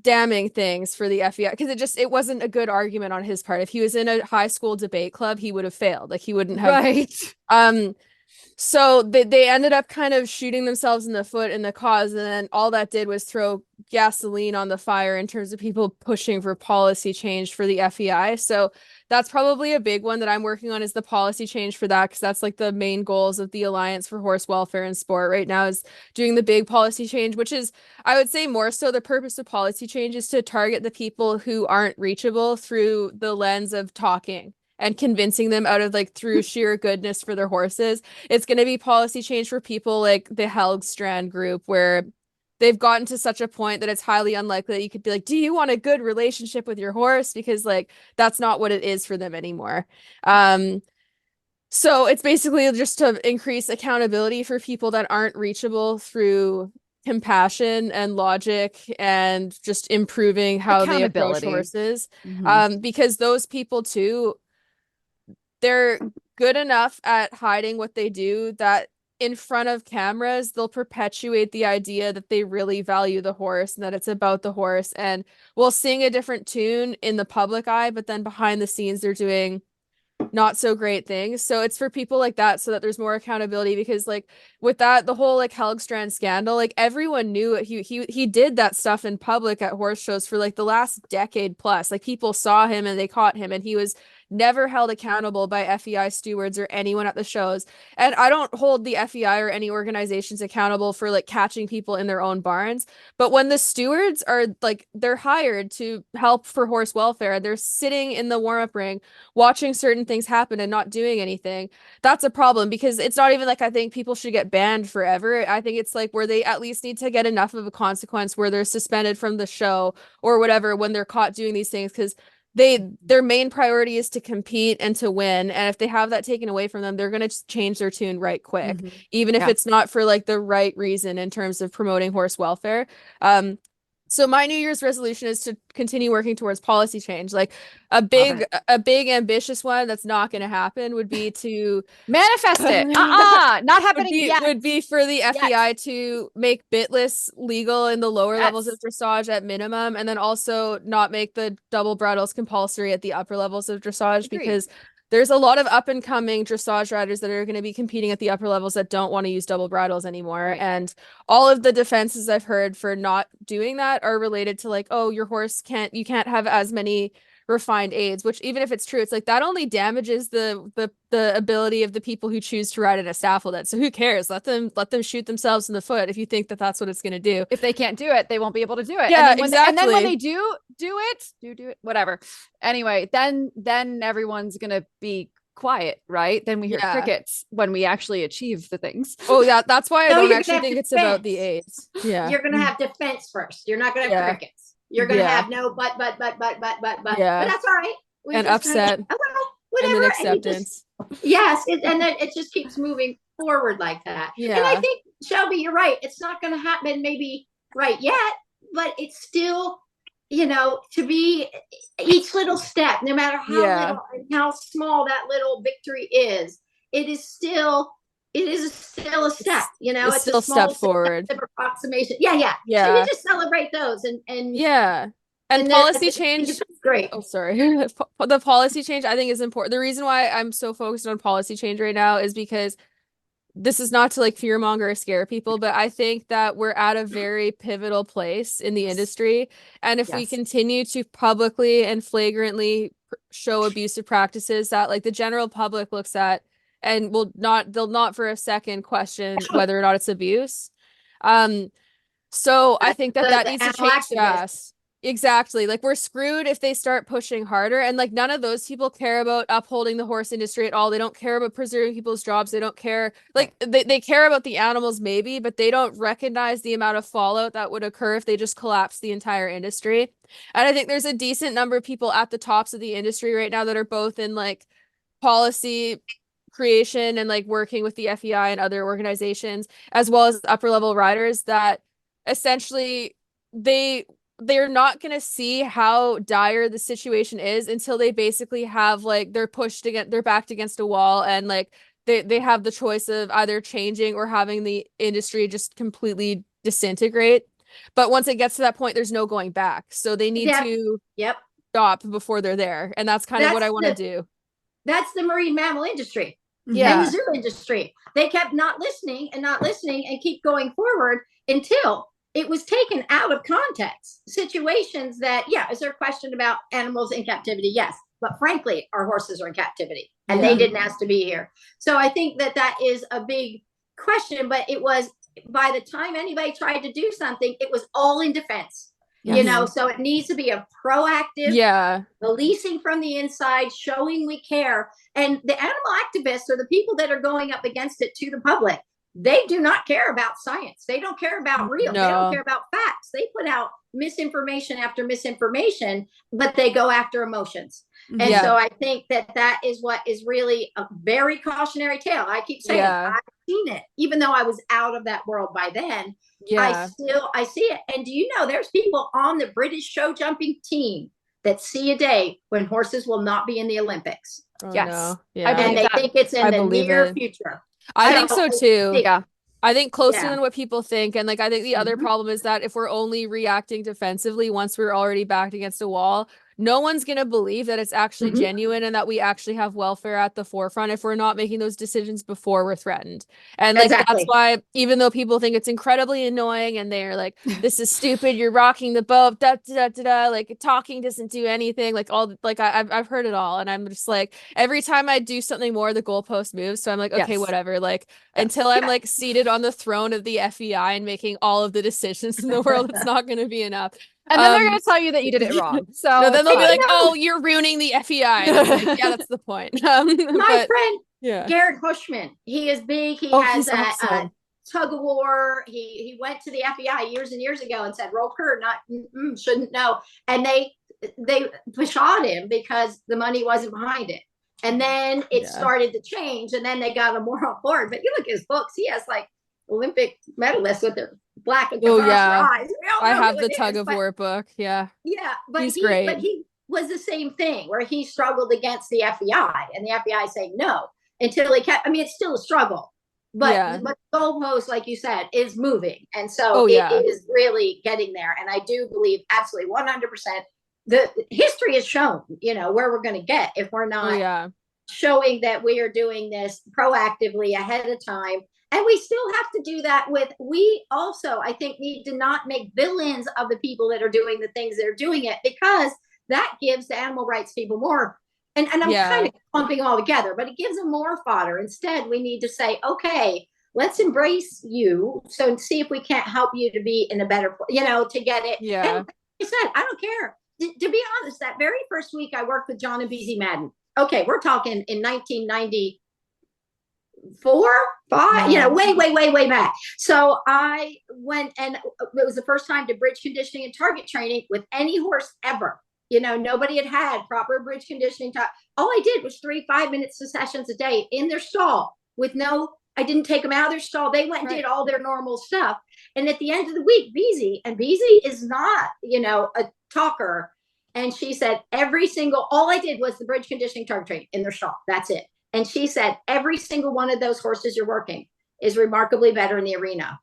damning things for the FEI, because it wasn't a good argument on his part. If he was in a high school debate club, he would have failed. Like, he wouldn't have. Right. So they ended up kind of shooting themselves in the foot in the cause, and then all that did was throw gasoline on the fire in terms of people pushing for policy change for the FEI. So that's probably a big one that I'm working on, is the policy change for that, because that's like the main goals of the Alliance for Horse Welfare and Sport right now, is doing the big policy change, which is, I would say, more so the purpose of policy change is to target the people who aren't reachable through the lens of talking and convincing them out of like through sheer goodness for their horses. It's going to be policy change for people like the Helgstrand group, where they've gotten to such a point that it's highly unlikely that you could be like, do you want a good relationship with your horse? Because like, that's not what it is for them anymore. So it's basically just to increase accountability for people that aren't reachable through compassion and logic, and just improving how they approach horses. Because those people too, they're good enough at hiding what they do that in front of cameras, they'll perpetuate the idea that they really value the horse and that it's about the horse, and will sing a different tune in the public eye, but then behind the scenes, they're doing not so great things. So it's for people like that, so that there's more accountability, because like with that, the whole like Helgstrand scandal, like everyone knew it. He did that stuff in public at horse shows for like the last decade plus. Like, people saw him and they caught him, and he was never held accountable by FEI stewards or anyone at the shows. And I don't hold the FEI or any organizations accountable for like catching people in their own barns. But when the stewards are like, they're hired to help for horse welfare, they're sitting in the warm-up ring watching certain things happen and not doing anything, that's a problem. Because it's not even like I think people should get banned forever. I think it's like where they at least need to get enough of a consequence where they're suspended from the show or whatever when they're caught doing these things, because their main priority is to compete and to win, and if they have that taken away from them, they're going to change their tune right quick, even if it's not for like the right reason in terms of promoting horse welfare. So my New Year's resolution is to continue working towards policy change. Like a big ambitious one that's not going to happen would be to manifest it. Not happening yet. Would be for the FEI to make bitless legal in the lower levels of dressage at minimum, and then also not make the double bridles compulsory at the upper levels of dressage. Agreed. Because there's a lot of up and coming dressage riders that are going to be competing at the upper levels that don't want to use double bridles anymore. Right. And all of the defenses I've heard for not doing that are related to like, oh, your horse you can't have as many refined aids, which even if it's true, it's like that only damages the ability of the people who choose to ride in a staffled. So who cares? Let them shoot themselves in the foot if you think that that's what it's going to do. If they can't do it, they won't be able to do it. Yeah, exactly. And then when they do it, whatever. Anyway, then everyone's going to be quiet, right? Then we hear crickets when we actually achieve the things. Oh yeah, that's why I don't actually think it's about the aids. Yeah, you're gonna have defense first. You're not gonna have crickets. You're gonna have no but. Yeah. But that's all right. And upset. Whatever. And then acceptance. Yes, and then it just keeps moving forward like that. Yeah. And I think, Shelby, you're right. It's not gonna happen maybe right yet, but it's still, to be each little step, no matter how little and how small that little victory is, it is still a step, it's still a step forward. Approximation. Yeah. So you just celebrate those and and policy change. Great. Oh, sorry. The policy change I think is important. The reason why I'm so focused on policy change right now is because this is not to like fearmonger or scare people, but I think that we're at a very pivotal place in the industry. And if we continue to publicly and flagrantly show abusive practices that like the general public looks at and they'll not for a second question whether or not it's abuse. So I think that needs to change fast. Exactly. Like we're screwed if they start pushing harder. And like none of those people care about upholding the horse industry at all. They don't care about preserving people's jobs. They don't care. Like they care about the animals maybe, but they don't recognize the amount of fallout that would occur if they just collapse the entire industry. And I think there's a decent number of people at the tops of the industry right now that are both in like policy creation and like working with the FEI and other organizations, as well as upper level riders that essentially they're not going to see how dire the situation is until they basically have like they're backed against a wall and like they have the choice of either changing or having the industry just completely disintegrate. But once it gets to that point, there's no going back. So they need to stop before they're there. And that's kind of what I want to do. That's the marine mammal industry. Yeah. And the zoo industry. They kept not listening and keep going forward until it was taken out of context. Situations that, is there a question about animals in captivity? Yes. But frankly, our horses are in captivity and they didn't ask to be here. So I think that is a big question, but it was by the time anybody tried to do something, it was all in defense. So it needs to be a proactive policing from the inside, showing we care. And the animal activists are the people that are going up against it to the public. They do not care about science. They don't care about real. They don't care about facts. They put out misinformation after misinformation, but they go after emotions. And so I think that is what is really a very cautionary tale. I keep saying I've seen it, even though I was out of that world by then. I see it. And do you know there's people on the British show jumping team that see a day when horses will not be in the Olympics? Yes. No. And they think it's in the near future. I think so too. Yeah. I think closer than what people think. And like, I think the other problem is that if we're only reacting defensively once we're already backed against a wall, no one's going to believe that it's actually genuine and that we actually have welfare at the forefront if we're not making those decisions before we're threatened. And like, that's why, even though people think it's incredibly annoying and they're like, this is stupid, you're rocking the boat, like talking doesn't do anything, like all, like I've heard it all. And I'm just like, every time I do something more, the goalpost moves. So I'm like, okay, whatever. Like until I'm like seated on the throne of the FEI and making all of the decisions in the world, it's not going to be enough. And then they're going to tell you that you did it wrong. So then they'll be like, oh, you're ruining the FEI. And I'm like, yeah, that's the point. My friend, Garrett Bushman, he is big. He has a tug of war. He went to the FEI years and years ago and said, Roker, shouldn't know. And they shot him because the money wasn't behind it. And then it started to change. And then they got him more on board. But you look at his books, he has like Olympic medalists with their black and eyes. I have the tug of war book. But he's great. But he was the same thing where he struggled against the FEI and the FEI saying no until he kept. I mean, it's still a struggle, but the goalpost, like you said, is moving, and so it is really getting there. And I do believe absolutely 100%. The history has shown, where we're going to get if we're not showing that we are doing this proactively ahead of time. And we still have to do that we also, I think, need to not make villains of the people that are doing the things that are doing it, because that gives the animal rights people more. And I'm kind of clumping all together, but it gives them more fodder. Instead, we need to say, okay, let's embrace you. So see if we can't help you to be in a better, to get it. Yeah. And like I said, I don't care. To be honest, that very first week I worked with John and BZ Madden. Okay, we're talking in 1990. 4, 5, way back. So I went, and it was the first time to bridge conditioning and target training with any horse ever. Nobody had proper bridge conditioning. All I did was 3 5-minute sessions a day in their stall I didn't take them out of their stall. They went and did all their normal stuff. And at the end of the week, BZ is not, a talker. And she said all I did was the bridge conditioning target training in their stall. That's it. And she said, every single one of those horses you're working is remarkably better in the arena.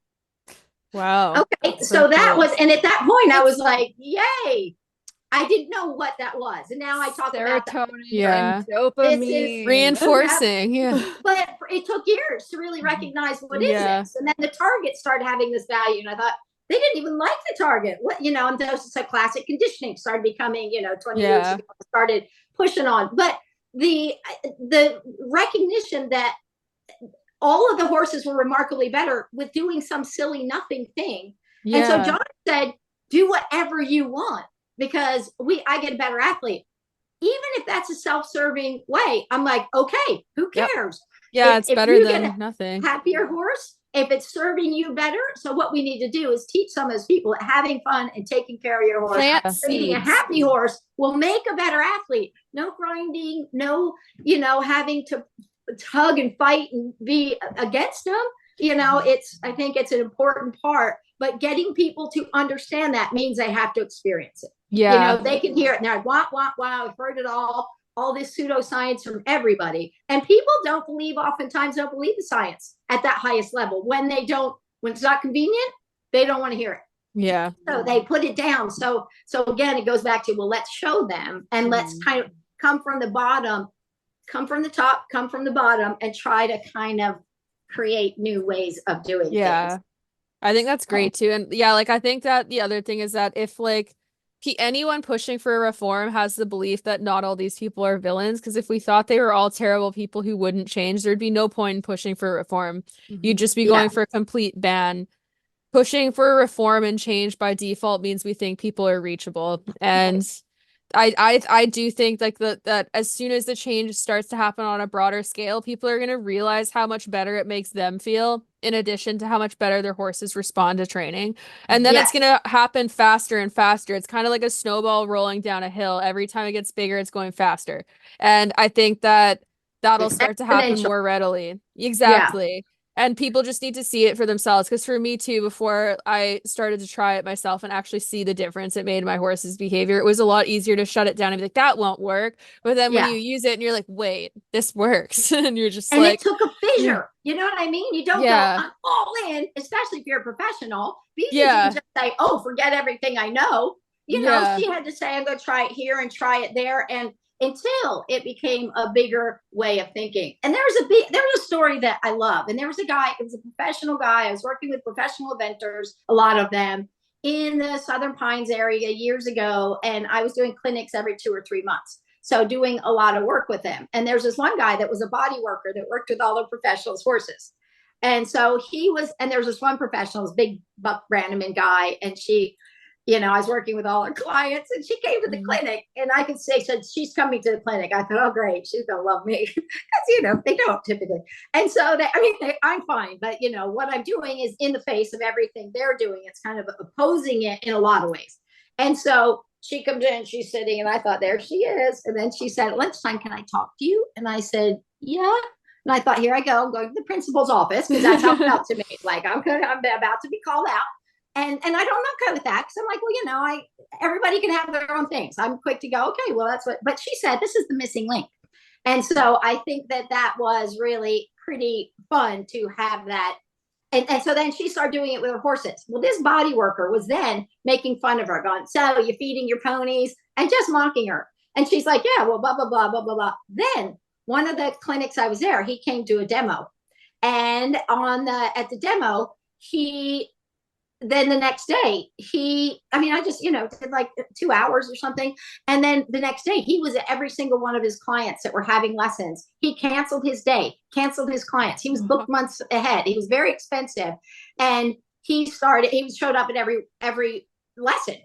Wow. Okay. So that was, and at that point I was like, yay. I didn't know what that was. And now I talk about and dopamine. Reinforcing. But it took years to really recognize what is this. And then the target started having this value. And I thought, they didn't even like the target. And those classic conditioning started becoming, 20 years ago, started pushing on. But the recognition that all of the horses were remarkably better with doing some silly nothing thing. And so John said, do whatever you want, because I get a better athlete. Even if that's a self-serving way, I'm like, okay, who cares? Yeah, it's better than nothing. Happier horse, if it's serving you better. So what we need to do is teach some of those people that having fun and taking care of your horse, creating a happy horse will make a better athlete. No grinding, no, having to tug and fight and be against them. I think it's an important part, but getting people to understand that means they have to experience it. Yeah. They can hear it now. Wow, I've heard it all this pseudoscience from everybody. And people oftentimes don't believe the science at that highest level. When it's not convenient, they don't want to hear it. Yeah. So they put it down. So again, it goes back to, well, let's show them and let's kind of come from the bottom, come from the top, come from the bottom, and try to kind of create new ways of doing things. I think that's great too. And I think that the other thing is that if anyone pushing for a reform has the belief that not all these people are villains, because if we thought they were all terrible people who wouldn't change, there'd be no point in pushing for reform. You'd just be going for a complete ban. Pushing for a reform and change by default means we think people are reachable. And I do think that as soon as the change starts to happen on a broader scale, people are going to realize how much better it makes them feel, in addition to how much better their horses respond to training. And then it's going to happen faster and faster. It's kind of like a snowball rolling down a hill. Every time it gets bigger, it's going faster. And I think that'll start to happen more readily. Exactly. Yeah. And people just need to see it for themselves. Because for me too, before I started to try it myself and actually see the difference it made in my horse's behavior, it was a lot easier to shut it down and be like, that won't work. But then when you use it and you're like, wait, this works. And you're just and it took a fissure. You know what I mean? You don't go all in, especially if you're a professional. Because you can just say, oh, forget everything I know. She had to say, I'm going to try it here and try it there. And until it became a bigger way of thinking. And there was a story that I love. And there was a guy, it was a professional guy. I was working with professional eventers, a lot of them, in the Southern Pines area years ago. And I was doing clinics every 2 or 3 months. So doing a lot of work with them. And there's this one guy that was a body worker that worked with all the professionals' horses. And so and there was this one professional, this big buck Brannaman guy. And I was working with all her clients, and she came to the clinic, and I could say, she's coming to the clinic. I thought, oh, great, she's going to love me. Because, they don't typically. And so, I'm fine. But, what I'm doing is in the face of everything they're doing. It's kind of opposing it in a lot of ways. And so she comes in, she's sitting, and I thought, there she is. And then she said, at lunchtime, can I talk to you? And I said, yeah. And I thought, here I go. I'm going to the principal's office, because that's how it felt to me. Like, I'm about to be called out. And I'm not good with that, because I'm like, well, everybody can have their own things. I'm quick to go, okay, well, that's what, but she said, this is the missing link. And so I think that was really pretty fun to have that. And so then she started doing it with her horses. Well, this body worker was then making fun of her, going, so you're feeding your ponies, and just mocking her. And she's like, yeah, well, blah, blah, blah, blah, blah, blah. Then one of the clinics I was there, he came to a demo. And at the demo, then the next day, I just, did like 2 hours or something. And then the next day, he was at every single one of his clients that were having lessons. He canceled his day, canceled his clients. He was booked months ahead. He was very expensive. And he showed up at every lesson.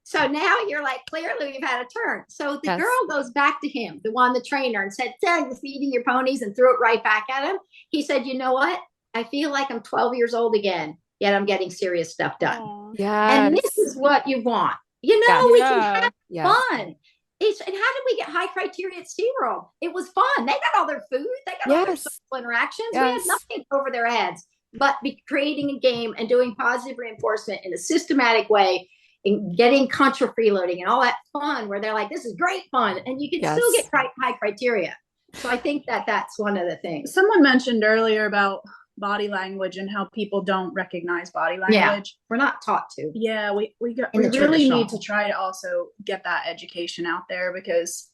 So now you're like, clearly we've had a turn. So the girl goes back to him, the trainer, and said, you're feeding your ponies, and threw it right back at him. He said, you know what? I feel like I'm 12 years old again. Yet I'm getting serious stuff done. Yeah. And this is what you want. We can have fun. And how did we get high criteria at SeaWorld? It was fun. They got all their food. They got all their social interactions. We had nothing over their heads, but creating a game and doing positive reinforcement in a systematic way, and getting contra freeloading and all that fun, where they're like, this is great fun. And you can still get high criteria. So I think that's one of the things. Someone mentioned earlier about body language and how people don't recognize body language. Yeah, we're not taught to. Yeah, we really need to try to also get that education out there, because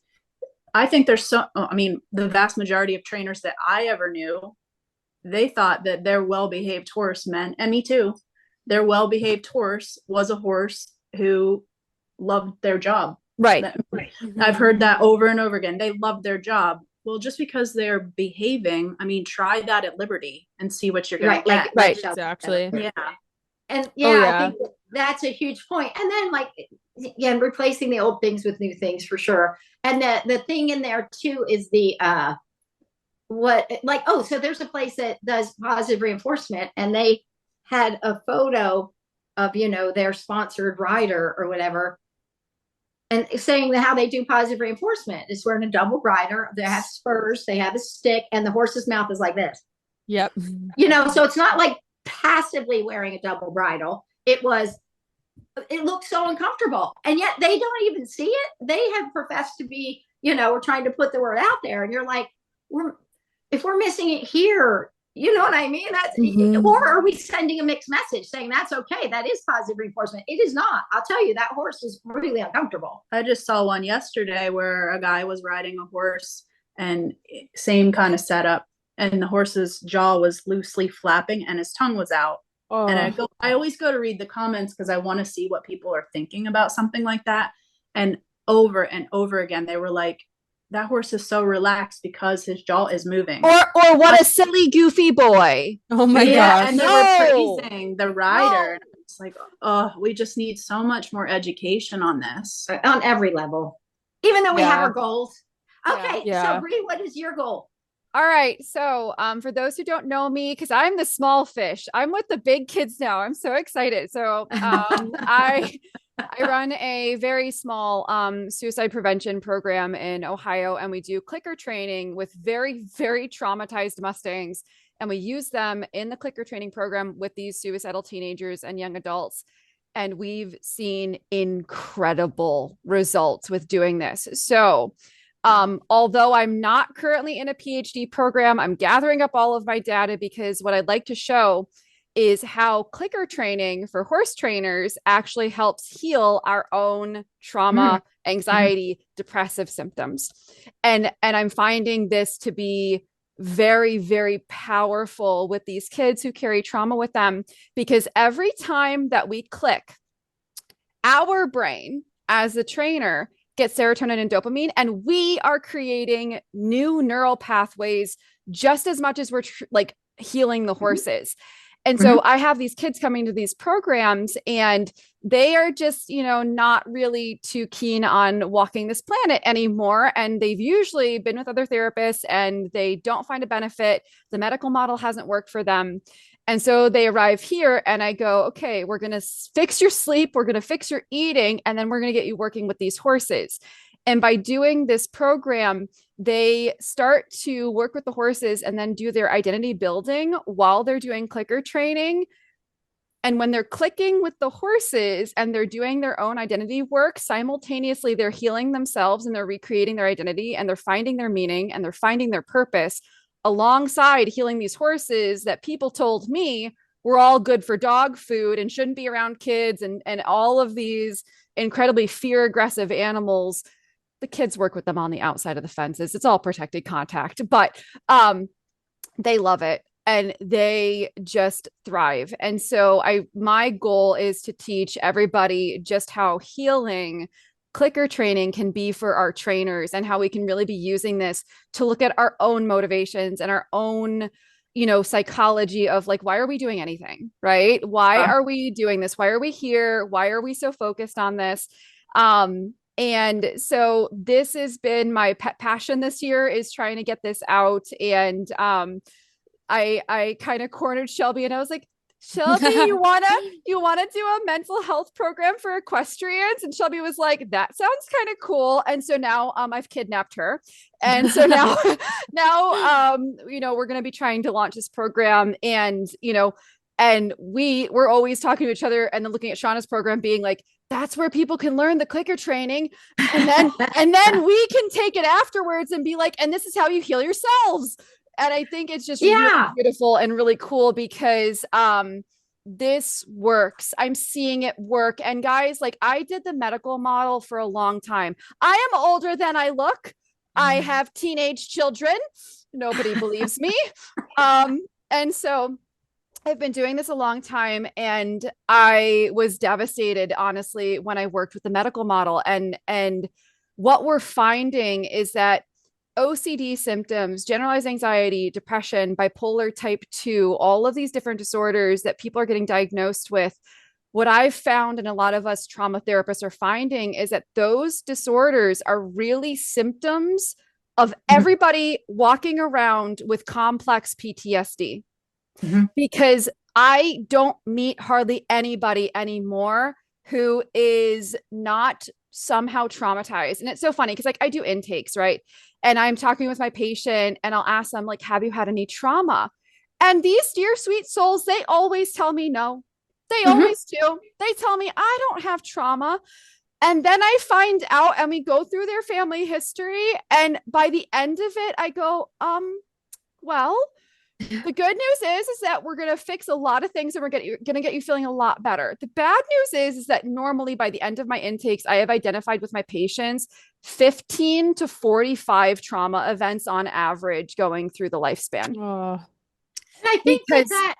I think there's the vast majority of trainers that I ever knew, they thought that their well-behaved horse meant, and me too, their well-behaved horse was a horse who loved their job. Right. I've heard that over and over again. They loved their job. Well, just because they're behaving, try that at Liberty and see what you're going to get. Right, exactly. Yeah. And I think that's a huge point. And then Yeah, and replacing the old things with new things for sure. And the thing in there too is the so there's a place that does positive reinforcement, and they had a photo of their sponsored rider or whatever, and saying how they do positive reinforcement is wearing a double rider. They have spurs, they have a stick, and the horse's mouth is like this. Yep. So it's not like passively wearing a double bridle. It looked so uncomfortable, and yet they don't even see it. They have professed to be, we're trying to put the word out there, and you're like, if we're missing it here, you know what I mean? That's or are we sending a mixed message saying that's okay? That is positive reinforcement. It is not. I'll tell you, that horse is really uncomfortable. I just saw one yesterday where a guy was riding a horse, and same kind of setup, and the horse's jaw was loosely flapping and his tongue was out. Oh. And I always go to read the comments because I want to see what people are thinking about something like that. And over again, they were like, that horse is so relaxed because his jaw is moving. Or what a silly, goofy boy. Oh my gosh. And they were praising the rider. No. It's like, oh, we just need so much more education on this. On every level. Even though we have our goals. Okay, so Bri, what is your goal? All right. So for those who don't know me, because I'm the small fish, I'm with the big kids now. I'm so excited. So I run a very small suicide prevention program in Ohio, and we do clicker training with very, very traumatized Mustangs. And we use them in the clicker training program with these suicidal teenagers and young adults. And we've seen incredible results with doing this. So although I'm not currently in a PhD program, I'm gathering up all of my data because what I'd like to show is how clicker training for horse trainers actually helps heal our own trauma, anxiety, depressive symptoms. And I'm finding this to be very, very powerful with these kids who carry trauma with them, because every time that we click, our brain as a trainer gets serotonin and dopamine, and we are creating new neural pathways just as much as we're healing the horses. And so I have these kids coming to these programs, and they are just, not really too keen on walking this planet anymore. And they've usually been with other therapists and they don't find a benefit. The medical model hasn't worked for them. And so they arrive here and I go, okay, we're going to fix your sleep. We're going to fix your eating. And then we're going to get you working with these horses. And by doing this program, they start to work with the horses and then do their identity building while they're doing clicker training. And when they're clicking with the horses and they're doing their own identity work, simultaneously, they're healing themselves and they're recreating their identity and they're finding their meaning and they're finding their purpose alongside healing these horses that people told me were all good for dog food and shouldn't be around kids and all of these incredibly fear aggressive animals. The kids work with them on the outside of the fences. It's all protected contact, but they love it and they just thrive. And so my goal is to teach everybody just how healing clicker training can be for our trainers and how we can really be using this to look at our own motivations and our own, psychology of why are we doing anything, right? Why are we doing this? Why are we here? Why are we so focused on this? And so this has been my pet passion this year, is trying to get this out. And I kind of cornered Shelby and I was like, Shelby, you wanna do a mental health program for equestrians? And Shelby was like, that sounds kind of cool. And so now I've kidnapped her. And so now we're gonna be trying to launch this program, and and we're always talking to each other and then looking at Shawna's program being like, that's where people can learn the clicker training. And then we can take it afterwards and be like, and this is how you heal yourselves. And I think it's just really beautiful and really cool because this works. I'm seeing it work. And guys, I did the medical model for a long time. I am older than I look. I have teenage children. Nobody believes me. And so I've been doing this a long time, and I was devastated, honestly, when I worked with the medical model. And what we're finding is that OCD symptoms, generalized anxiety, depression, bipolar type 2, all of these different disorders that people are getting diagnosed with, what I've found, and a lot of us trauma therapists are finding, is that those disorders are really symptoms of everybody walking around with complex PTSD. Because I don't meet hardly anybody anymore who is not somehow traumatized. And it's so funny because like I do intakes, right? And I'm talking with my patient and I'll ask them like, have you had any trauma? And these dear sweet souls, they always tell me no. They always do. They tell me I don't have trauma. And then I find out and we go through their family history. And by the end of it, I go, well, the good news is that we're going to fix a lot of things and we're going to get you feeling a lot better. The bad news is that normally by the end of my intakes, I have identified with my patients 15 to 45 trauma events on average going through the lifespan. And I think that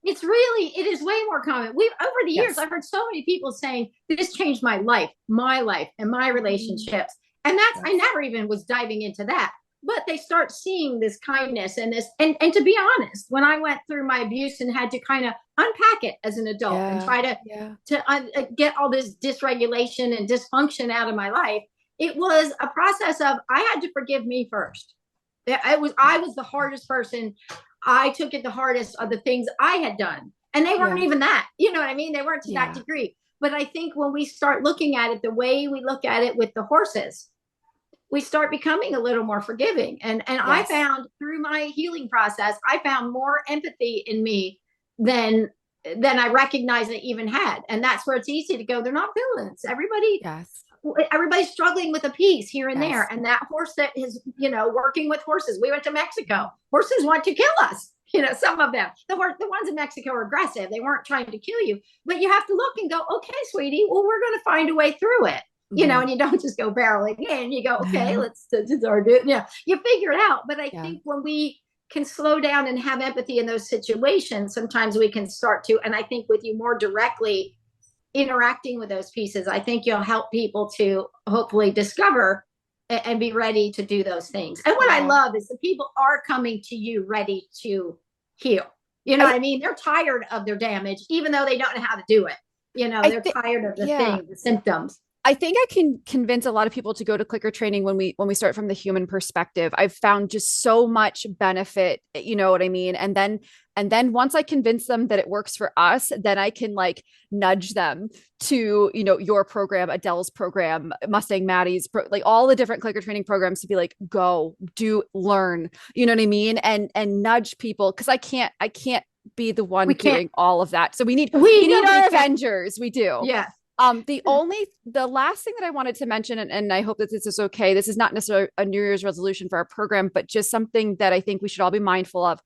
it is way more common. Over the years, I've heard so many people saying this changed my life and my relationships. And I never even was diving into that. But they start seeing this kindness and this, and to be honest, when I went through my abuse and had to kind of unpack it as an adult and try to get all this dysregulation and dysfunction out of my life, it was a process of, I had to forgive me first. I was the hardest person. I took it the hardest of the things I had done. And they weren't even that, you know what I mean? They weren't to that degree. But I think when we start looking at it the way we look at it with the horses, we start becoming a little more forgiving. And I found through my healing process, I found more empathy in me than I recognized I even had. And that's where it's easy to go, they're not villains. Everybody's struggling with a piece here and there. And that horse that is, working with horses. We went to Mexico. Horses want to kill us. Some of them, the ones in Mexico are aggressive. They weren't trying to kill you, but you have to look and go, okay, sweetie, well, we're going to find a way through it. And you don't just go barreling in, you go, okay, let's do it. You figure it out. But I think when we can slow down and have empathy in those situations, sometimes we can start to, and I think with you more directly interacting with those pieces, I think you'll help people to hopefully discover and be ready to do those things. And what I love is the people are coming to you ready to heal. You know what I mean? They're tired of their damage, even though they don't know how to do it. They're tired of the symptoms. I think I can convince a lot of people to go to clicker training when we start from the human perspective. I've found just so much benefit, you know what I mean? And then once I convince them that it works for us, then I can like nudge them to, your program, Adele's program, Mustang Maddie's, like all the different clicker training programs to be like, go, do, learn, you know what I mean? And nudge people. Cause I can't be the one doing all of that. So we need our Avengers. We do. Yeah. The last thing that I wanted to mention, and I hope that this is okay. This is not necessarily a New Year's resolution for our program, but just something that I think we should all be mindful of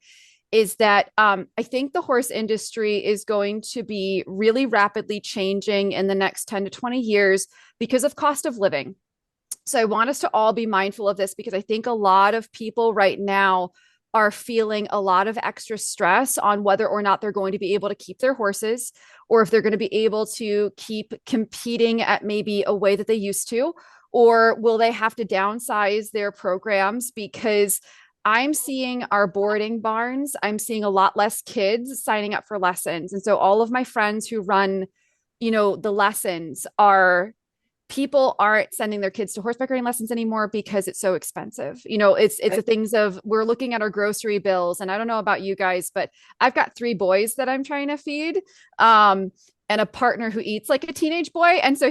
is that I think the horse industry is going to be really rapidly changing in the next 10 to 20 years because of cost of living. So I want us to all be mindful of this because I think a lot of people right now are feeling a lot of extra stress on whether or not they're going to be able to keep their horses or if they're going to be able to keep competing at maybe a way that they used to, or will they have to downsize their programs? Because I'm seeing our boarding barns, I'm seeing a lot less kids signing up for lessons. And so all of my friends who run, the lessons people aren't sending their kids to horseback riding lessons anymore because it's so expensive. It's the things of, we're looking at our grocery bills, and I don't know about you guys, but I've got 3 boys that I'm trying to feed, and a partner who eats like a teenage boy. And so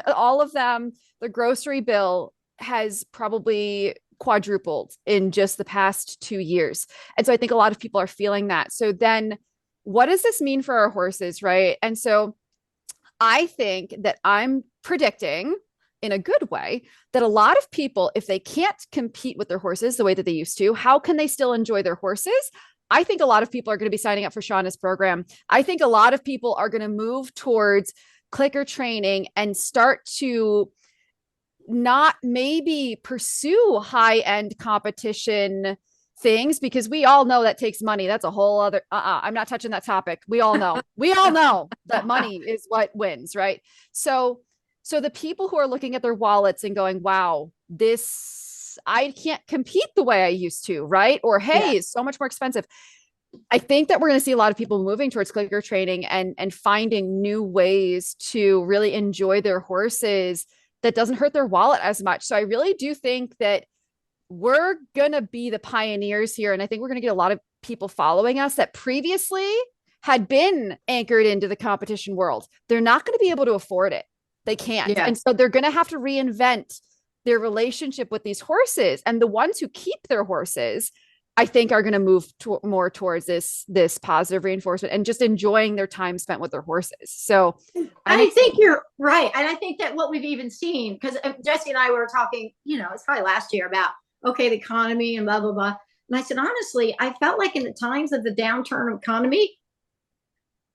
all of them, the grocery bill has probably quadrupled in just the past 2 years. And so I think a lot of people are feeling that. So then what does this mean for our horses? Right. And so I think that I'm predicting in a good way that a lot of people, if they can't compete with their horses the way that they used to, how can they still enjoy their horses? I think a lot of people are going to be signing up for Shawna's program. I think a lot of people are going to move towards clicker training and start to not maybe pursue high-end competition things, because we all know that takes money. That's a whole other, I'm not touching that topic. We all know that money is what wins, right? So the people who are looking at their wallets and going, wow, I can't compete the way I used to, right? Or, hey, it's so much more expensive. I think that we're going to see a lot of people moving towards clicker training and finding new ways to really enjoy their horses that doesn't hurt their wallet as much. So I really do think that we're going to be the pioneers here. And I think we're going to get a lot of people following us that previously had been anchored into the competition world. They're not going to be able to afford it. They can't. Yeah. And so they're going to have to reinvent their relationship with these horses. And the ones who keep their horses, I think, are going to move more towards this positive reinforcement and just enjoying their time spent with their horses. So I think you're right. And I think that what we've even seen, because Jessie and I were talking, it's probably last year about, okay, the economy and blah, blah, blah. And I said, honestly, I felt like in the times of the downturn of economy,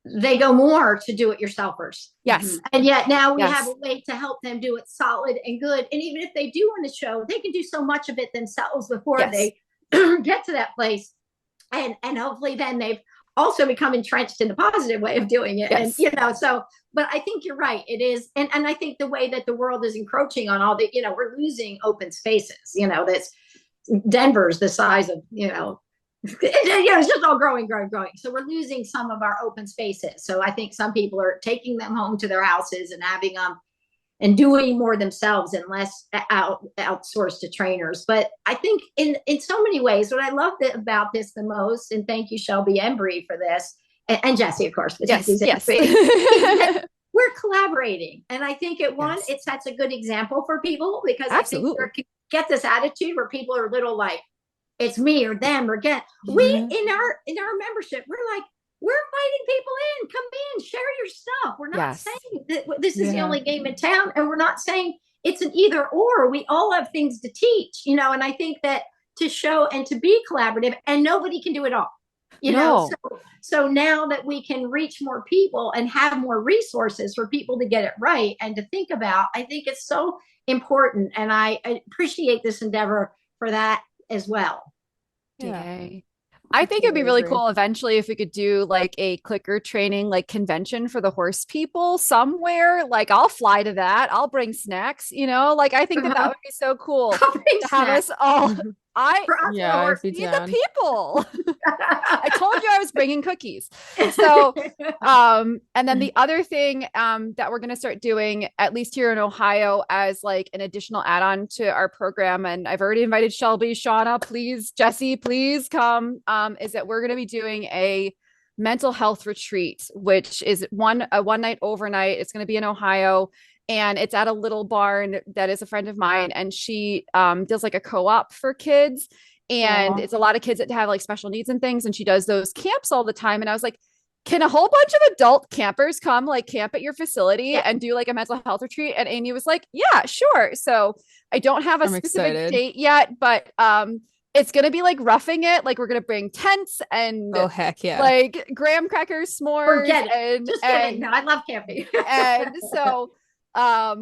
they go more to do-it-yourselfers. Yes. And yet now we have a way to help them do it solid and good. And even if they do want to show, they can do so much of it themselves before they get to that place. And hopefully then they've also become entrenched in the positive way of doing it. And, but I think you're right. It is. And I think the way that the world is encroaching on all the, we're losing open spaces, that's Denver's the size of, it's just all growing. So we're losing some of our open spaces. So I think some people are taking them home to their houses and having them and doing more themselves and less outsourced to trainers. But I think in so many ways, what I love about this the most, and thank you, Shelby and Bri, for this, and Jessie, of course. Yes. We're collaborating. And I think it sets a good example for people, because Absolutely. I think we get this attitude where people are a little like, it's me or them or get. We in our membership, we're like, we're inviting people in, come in, share your stuff. We're not saying that this is the only game in town, and we're not saying it's an either or. We all have things to teach, and I think that to show and to be collaborative, and nobody can do it all, So now that we can reach more people and have more resources for people to get it right and to think about, I think it's so important. And I appreciate this endeavor for that as well. Yeah. I think it'd be really cool eventually if we could do like a clicker training, like convention for the horse people somewhere. Like I'll fly to that. I'll bring snacks, I think that would be so cool to have us all. Feed the people. I told you I was bringing cookies. So, and then the other thing that we're going to start doing, at least here in Ohio, as like an additional add-on to our program, and I've already invited Shelby, Shawna, please, Jessie, please come, is that we're going to be doing a mental health retreat, which is a one night overnight. It's going to be in Ohio. And it's at a little barn that is a friend of mine. And she does like a co-op for kids. And it's a lot of kids that have like special needs and things. And she does those camps all the time. And I was like, can a whole bunch of adult campers come like camp at your facility and do like a mental health retreat? And Amy was like, yeah, sure. So I don't have a specific date yet, but it's going to be like roughing it. Like we're going to bring tents and like graham crackers, s'mores. Forget it. Just kidding. No, I love camping. And so I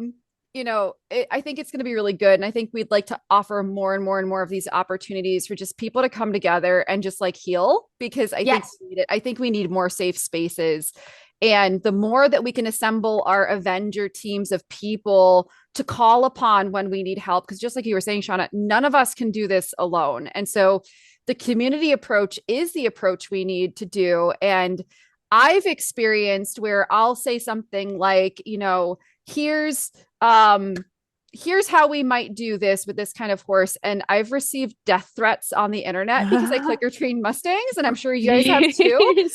think it's going to be really good. And I think we'd like to offer more and more and more of these opportunities for just people to come together and just like heal, because I think we need it. I think we need more safe spaces. And the more that we can assemble our Avenger teams of people to call upon when we need help, because just like you were saying, Shawna, none of us can do this alone. And so the community approach is the approach we need to do. And I've experienced where I'll say something like, here's how we might do this with this kind of horse. And I've received death threats on the internet because I clicker train Mustangs. And I'm sure you guys have too.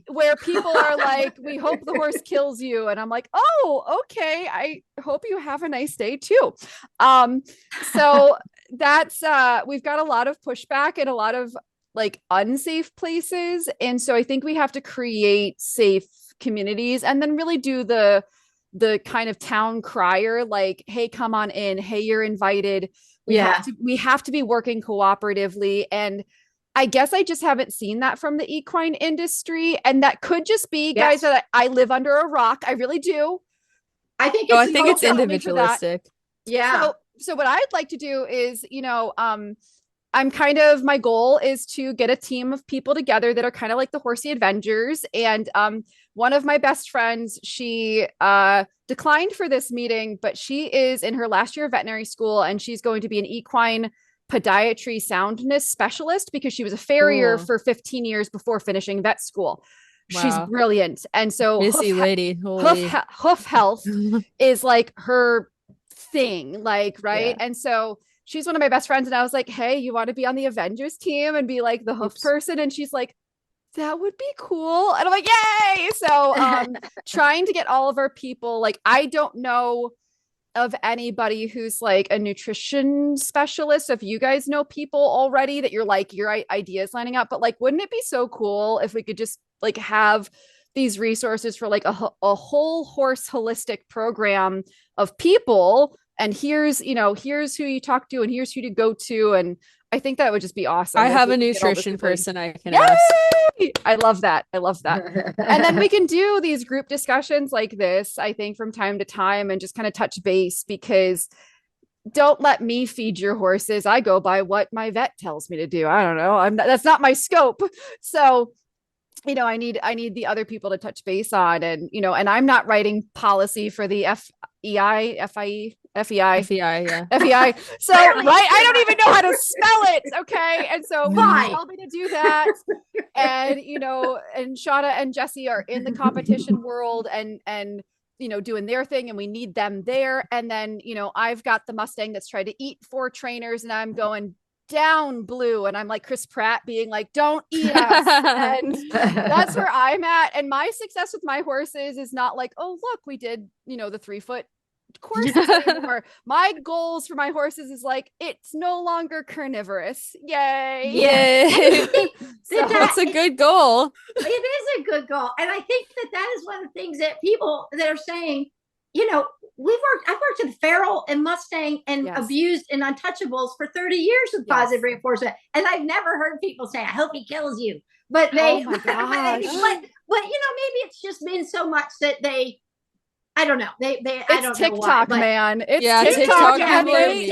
Where people are like, we hope the horse kills you. And I'm like, oh, okay. I hope you have a nice day too. So that's, we've got a lot of pushback and a lot of like unsafe places. And so I think we have to create safe communities and then really do the kind of town crier, like, hey, come on in. Hey, you're invited. We have to be working cooperatively. And I guess I just haven't seen that from the equine industry. And that could just be guys that I live under a rock. I really do. I think it's individualistic. Yeah. So what I'd like to do is, my goal is to get a team of people together that are kind of like the Horsey Avengers. And one of my best friends, she declined for this meeting, but she is in her last year of veterinary school and she's going to be an equine podiatry soundness specialist because she was a farrier for 15 years before finishing vet school. Wow. She's brilliant. And so busy lady, hoof health is like her thing, like, right. Yeah. And so she's one of my best friends. And I was like, hey, you want to be on the Avengers team and be like the hoof person? And she's like, that would be cool. And I'm like, yay. So trying to get all of our people, like, I don't know of anybody who's like a nutrition specialist. If you guys know people already that you're like, your ideas lining up, but like, wouldn't it be so cool if we could just like have these resources for like a whole horse holistic program of people? And here's who you talk to and here's who to go to. And I think that would just be awesome. I have a nutrition person I can ask. I love that. And then we can do these group discussions like this, I think, from time to time and just kind of touch base, because don't let me feed your horses. I go by what my vet tells me to do. I don't know. That's not my scope. So, I need the other people to touch base on, and, and I'm not writing policy for the FEI. FEI. So, right. I don't even know how to spell it. Okay. And so tell me to do that. And, and Shawna and Jessie are in the competition world and, doing their thing, and we need them there. And then, I've got the Mustang that's tried to eat 4 trainers, and I'm going down blue, and I'm like Chris Pratt being like, don't eat us. And that's where I'm at. And my success with my horses is not like, oh, look, we did, the 3-foot courses anymore. My goals for my horses is like, it's no longer carnivorous. Yay. That's a good goal. It is a good goal. And I think that is one of the things that people that are saying, I've worked with feral and Mustang and abused and untouchables for 30 years with positive reinforcement. And I've never heard people say, I hope he kills you. But they, oh my gosh. but maybe it's just been so much that I don't know. I don't TikTok, know why, man. It's TikTok. And they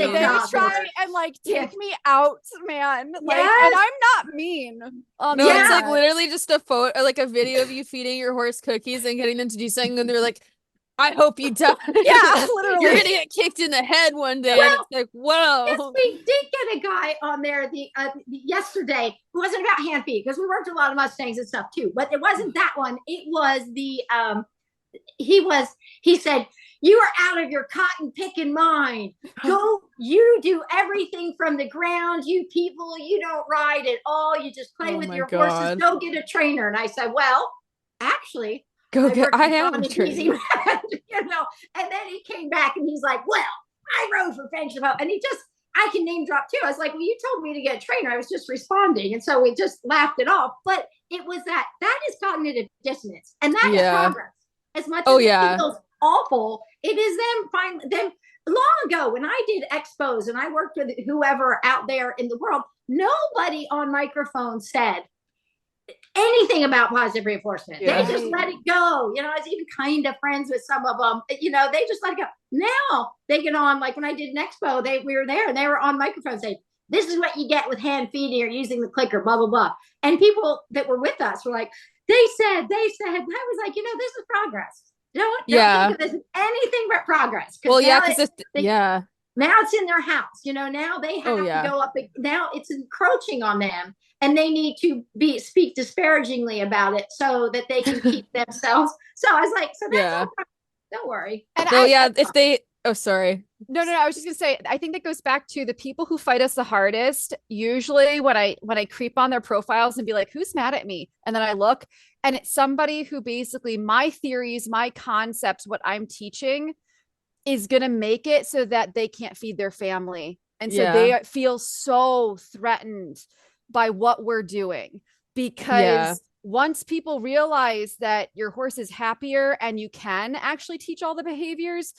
try and like take me out, man. Like, and I'm not mean. It's like literally just a photo, like a video of you feeding your horse cookies and getting them to do something, and they're like, I hope you die. Yeah, literally. You're gonna get kicked in the head one day. Well, and it's like, whoa. Yes, we did get a guy on there yesterday who wasn't about hand feed, because we worked a lot of Mustangs and stuff too. But it wasn't that one. It was the he said, you are out of your cotton picking mind. Go, you do everything from the ground. You people, you don't ride at all. You just play with your horses. Go get a trainer. And I said, well, actually, I am a trainer. And then he came back and he's like, well, I rode for Friendship Hope. And I can name drop too. I was like, well, you told me to get a trainer. I was just responding. And so we just laughed it off. But it was that is cognitive dissonance. And that is progress. As much as it feels awful, it is them long ago when I did expos and I worked with whoever out there in the world, nobody on microphone said anything about positive reinforcement. They just let it go. I was even kind of friends with some of them. They just let it go. Now they get on, like when I did an expo, we were there and they were on microphone saying, this is what you get with hand feeding or using the clicker, blah, blah, blah. And people that were with us were like, they said, I was like, this is progress. Don't think of this as anything but progress. Well, now it's in their house. Now they have to go up. Now it's encroaching on them, and they need to speak disparagingly about it so that they can keep themselves. So I was like, don't worry. And oh, sorry. No. I was just gonna say, I think that goes back to the people who fight us the hardest. Usually when I creep on their profiles and be like, who's mad at me? And then I look and it's somebody who basically my theories, my concepts, what I'm teaching is going to make it so that they can't feed their family. And so they feel so threatened by what we're doing, because once people realize that your horse is happier and you can actually teach all the behaviors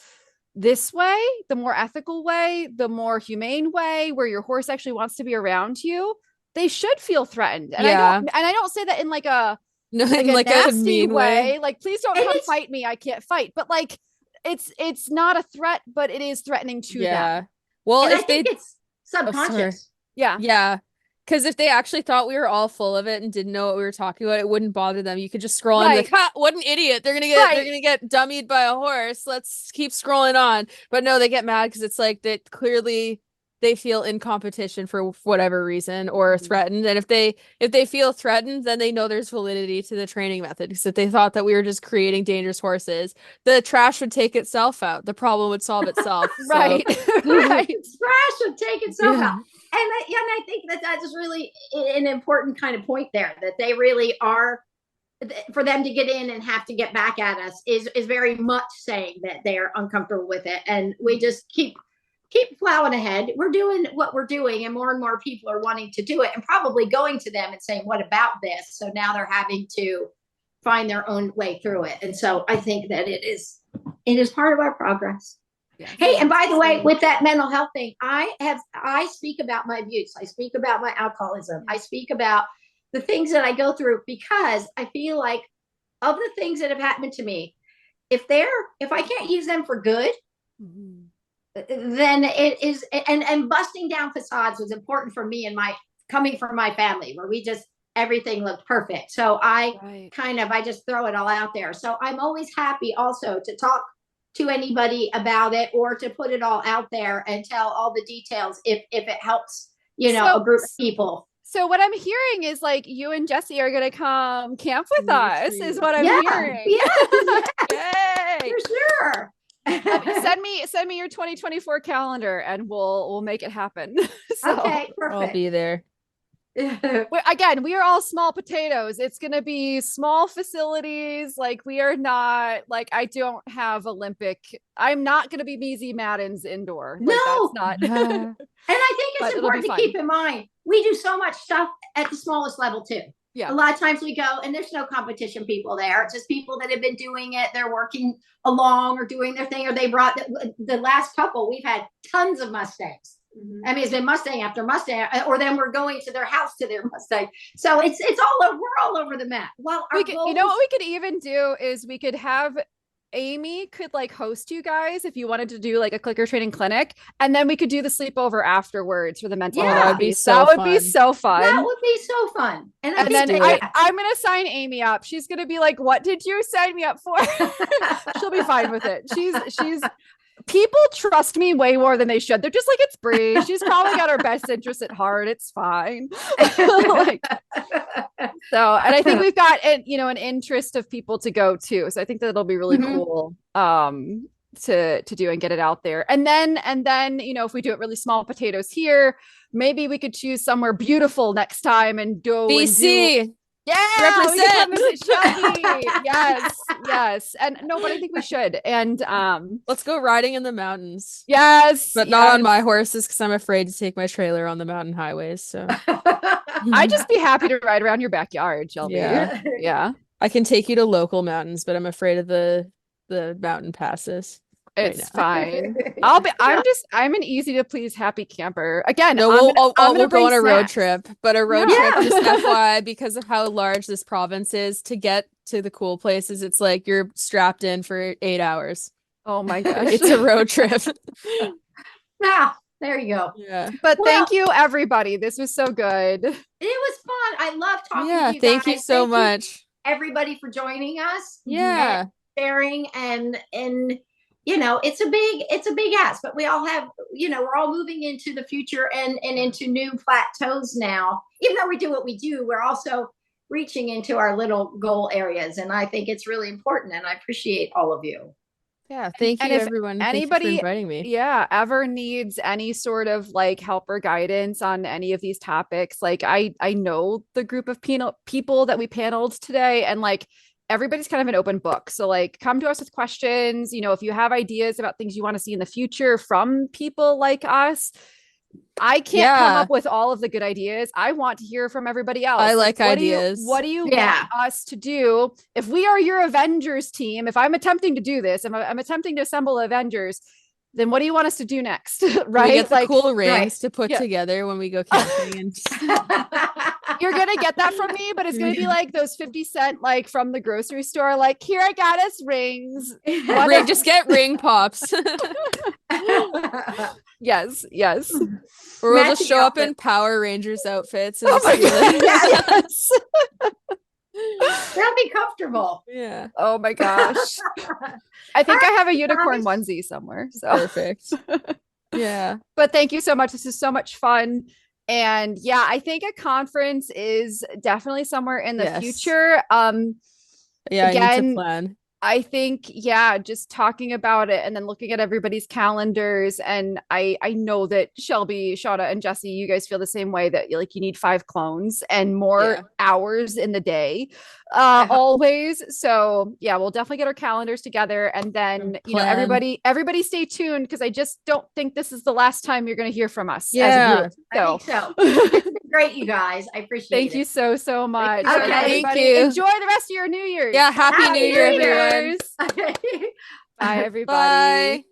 this way, the more ethical way, the more humane way, where your horse actually wants to be around you, they should feel threatened. And I don't say that in like a nasty mean way. Like, please don't come fight me. I can't fight. But like, it's not a threat, but it is threatening to them. Well, and I think it's subconscious. Yeah. Because if they actually thought we were all full of it and didn't know what we were talking about, it wouldn't bother them. You could just scroll and be like, ha, what an idiot. They're gonna get dummied by a horse. Let's keep scrolling on. But no, they get mad because it's like that clearly they feel in competition for whatever reason or threatened. And if they feel threatened, then they know there's validity to the training method. Because if they thought that we were just creating dangerous horses, the trash would take itself out. The problem would solve itself. Right. Right. Trash would take itself out. And I think that is really an important kind of point there, that they really are, for them to get in and have to get back at us is very much saying that they're uncomfortable with it. And we just keep plowing ahead. We're doing what we're doing, and more people are wanting to do it, and probably going to them and saying, what about this? So now they're having to find their own way through it. And so I think that it is part of our progress. Yes. Hey, and by the way, with that mental health thing, I speak about my abuse. I speak about my alcoholism. I speak about the things that I go through, because I feel like, of the things that have happened to me, if I can't use them for good, then it is, and busting down facades was important for me, and coming from my family where everything looked perfect. So I just throw it all out there. So I'm always happy also to talk to anybody about it, or to put it all out there and tell all the details if it helps, a group of people. So what I'm hearing is like you and Jessie are going to come camp with us, is what I'm hearing. Yeah. Yay. For sure. Send me your 2024 calendar and we'll make it happen. Okay, perfect. I'll be there. Again, we are all small potatoes. It's going to be small facilities. Like, we are not, like, I don't have I'm not going to be Measy Madden's indoor. No. Like, that's not. And I think it's important to keep in mind, we do so much stuff at the smallest level too. Yeah. A lot of times we go and there's no competition people there. It's just people that have been doing it. They're working along or doing their thing, or they brought the last couple. We've had tons of Mustangs. Mm-hmm. I mean, it's been Mustang after Mustang, or then we're going to their house to their Mustang. So it's all over. We're all over the map. Well, what we could even do is we could have Amy could like host you guys if you wanted to do like a clicker training clinic, and then we could do the sleepover afterwards for the mental health. That would be so fun. That would be so fun. That would be so fun. And then I'm gonna sign Amy up. She's gonna be like, "What did you sign me up for?" She'll be fine with it. She's people trust me way more than they should. They're just like, it's Bri. She's probably got our best interest at heart. It's fine. And I think we've got an interest of people to go too. So I think that it'll be really cool to do and get it out there. And then, if we do it really small potatoes here, maybe we could choose somewhere beautiful next time and go BC. Yeah, represent. Shelby. Yes. And no, but I think we should. And let's go riding in the mountains. Yes. But not on my horses, because I'm afraid to take my trailer on the mountain highways. So I'd just be happy to ride around your backyard, Shelby. Yeah. I can take you to local mountains, but I'm afraid of the mountain passes. It's fine. I'm an easy to please happy camper. Again, we'll go on a road trip, but a road trip, just FYI, because of how large this province is, to get to the cool places, it's like you're strapped in for 8 hours. Oh my gosh. It's a road trip. There you go. Yeah. But thank you, everybody. This was so good. It was fun. I love talking to you guys. Thank you so much. Everybody for joining us. Yeah. Sharing and it's a big ask, but we all have, we're all moving into the future and into new plateaus now. Even though we do what we do, we're also reaching into our little goal areas. And I think it's really important, and I appreciate all of you. Yeah. Thank you, everyone. Anybody, thank you for inviting me. Yeah. Ever needs any sort of like help or guidance on any of these topics. Like I know the group of people that we paneled today, and like, everybody's kind of an open book. So like, come to us with questions. If you have ideas about things you want to see in the future from people like us, I can't come up with all of the good ideas. I want to hear from everybody else. I like ideas. What do you want us to do? If we are your Avengers team, if I'm attempting to do this, I'm attempting to assemble Avengers, then what do you want us to do next? Right? We get the cool rings to put together when we go camping. And you're going to get that from me, but it's going to be like those 50 cent, like from the grocery store, like, here, I got us rings. Just get ring pops. Yes. Or we'll just show up in Power Rangers outfits. And yes. That'll be comfortable. Yeah. Oh my gosh. I think I have a unicorn onesie somewhere. So perfect. Yeah. But thank you so much. This is so much fun. And yeah, I think a conference is definitely somewhere in the future. Yeah, again, I need to plan. I think, yeah, just talking about it and then looking at everybody's calendars. And I know that Shelby, Shawna, and Jessie, you guys feel the same way, that like you need 5 clones and more hours in the day, always. So yeah, we'll definitely get our calendars together, and then, you know, everybody stay tuned, because I just don't think this is the last time you're going to hear from us as a group. I think so. It's been great, you guys. I appreciate it. Thank you so much. Okay. Thank you. Enjoy the rest of your New Year's. Yeah. Happy New Year, everyone. Okay. Bye, everybody. Bye.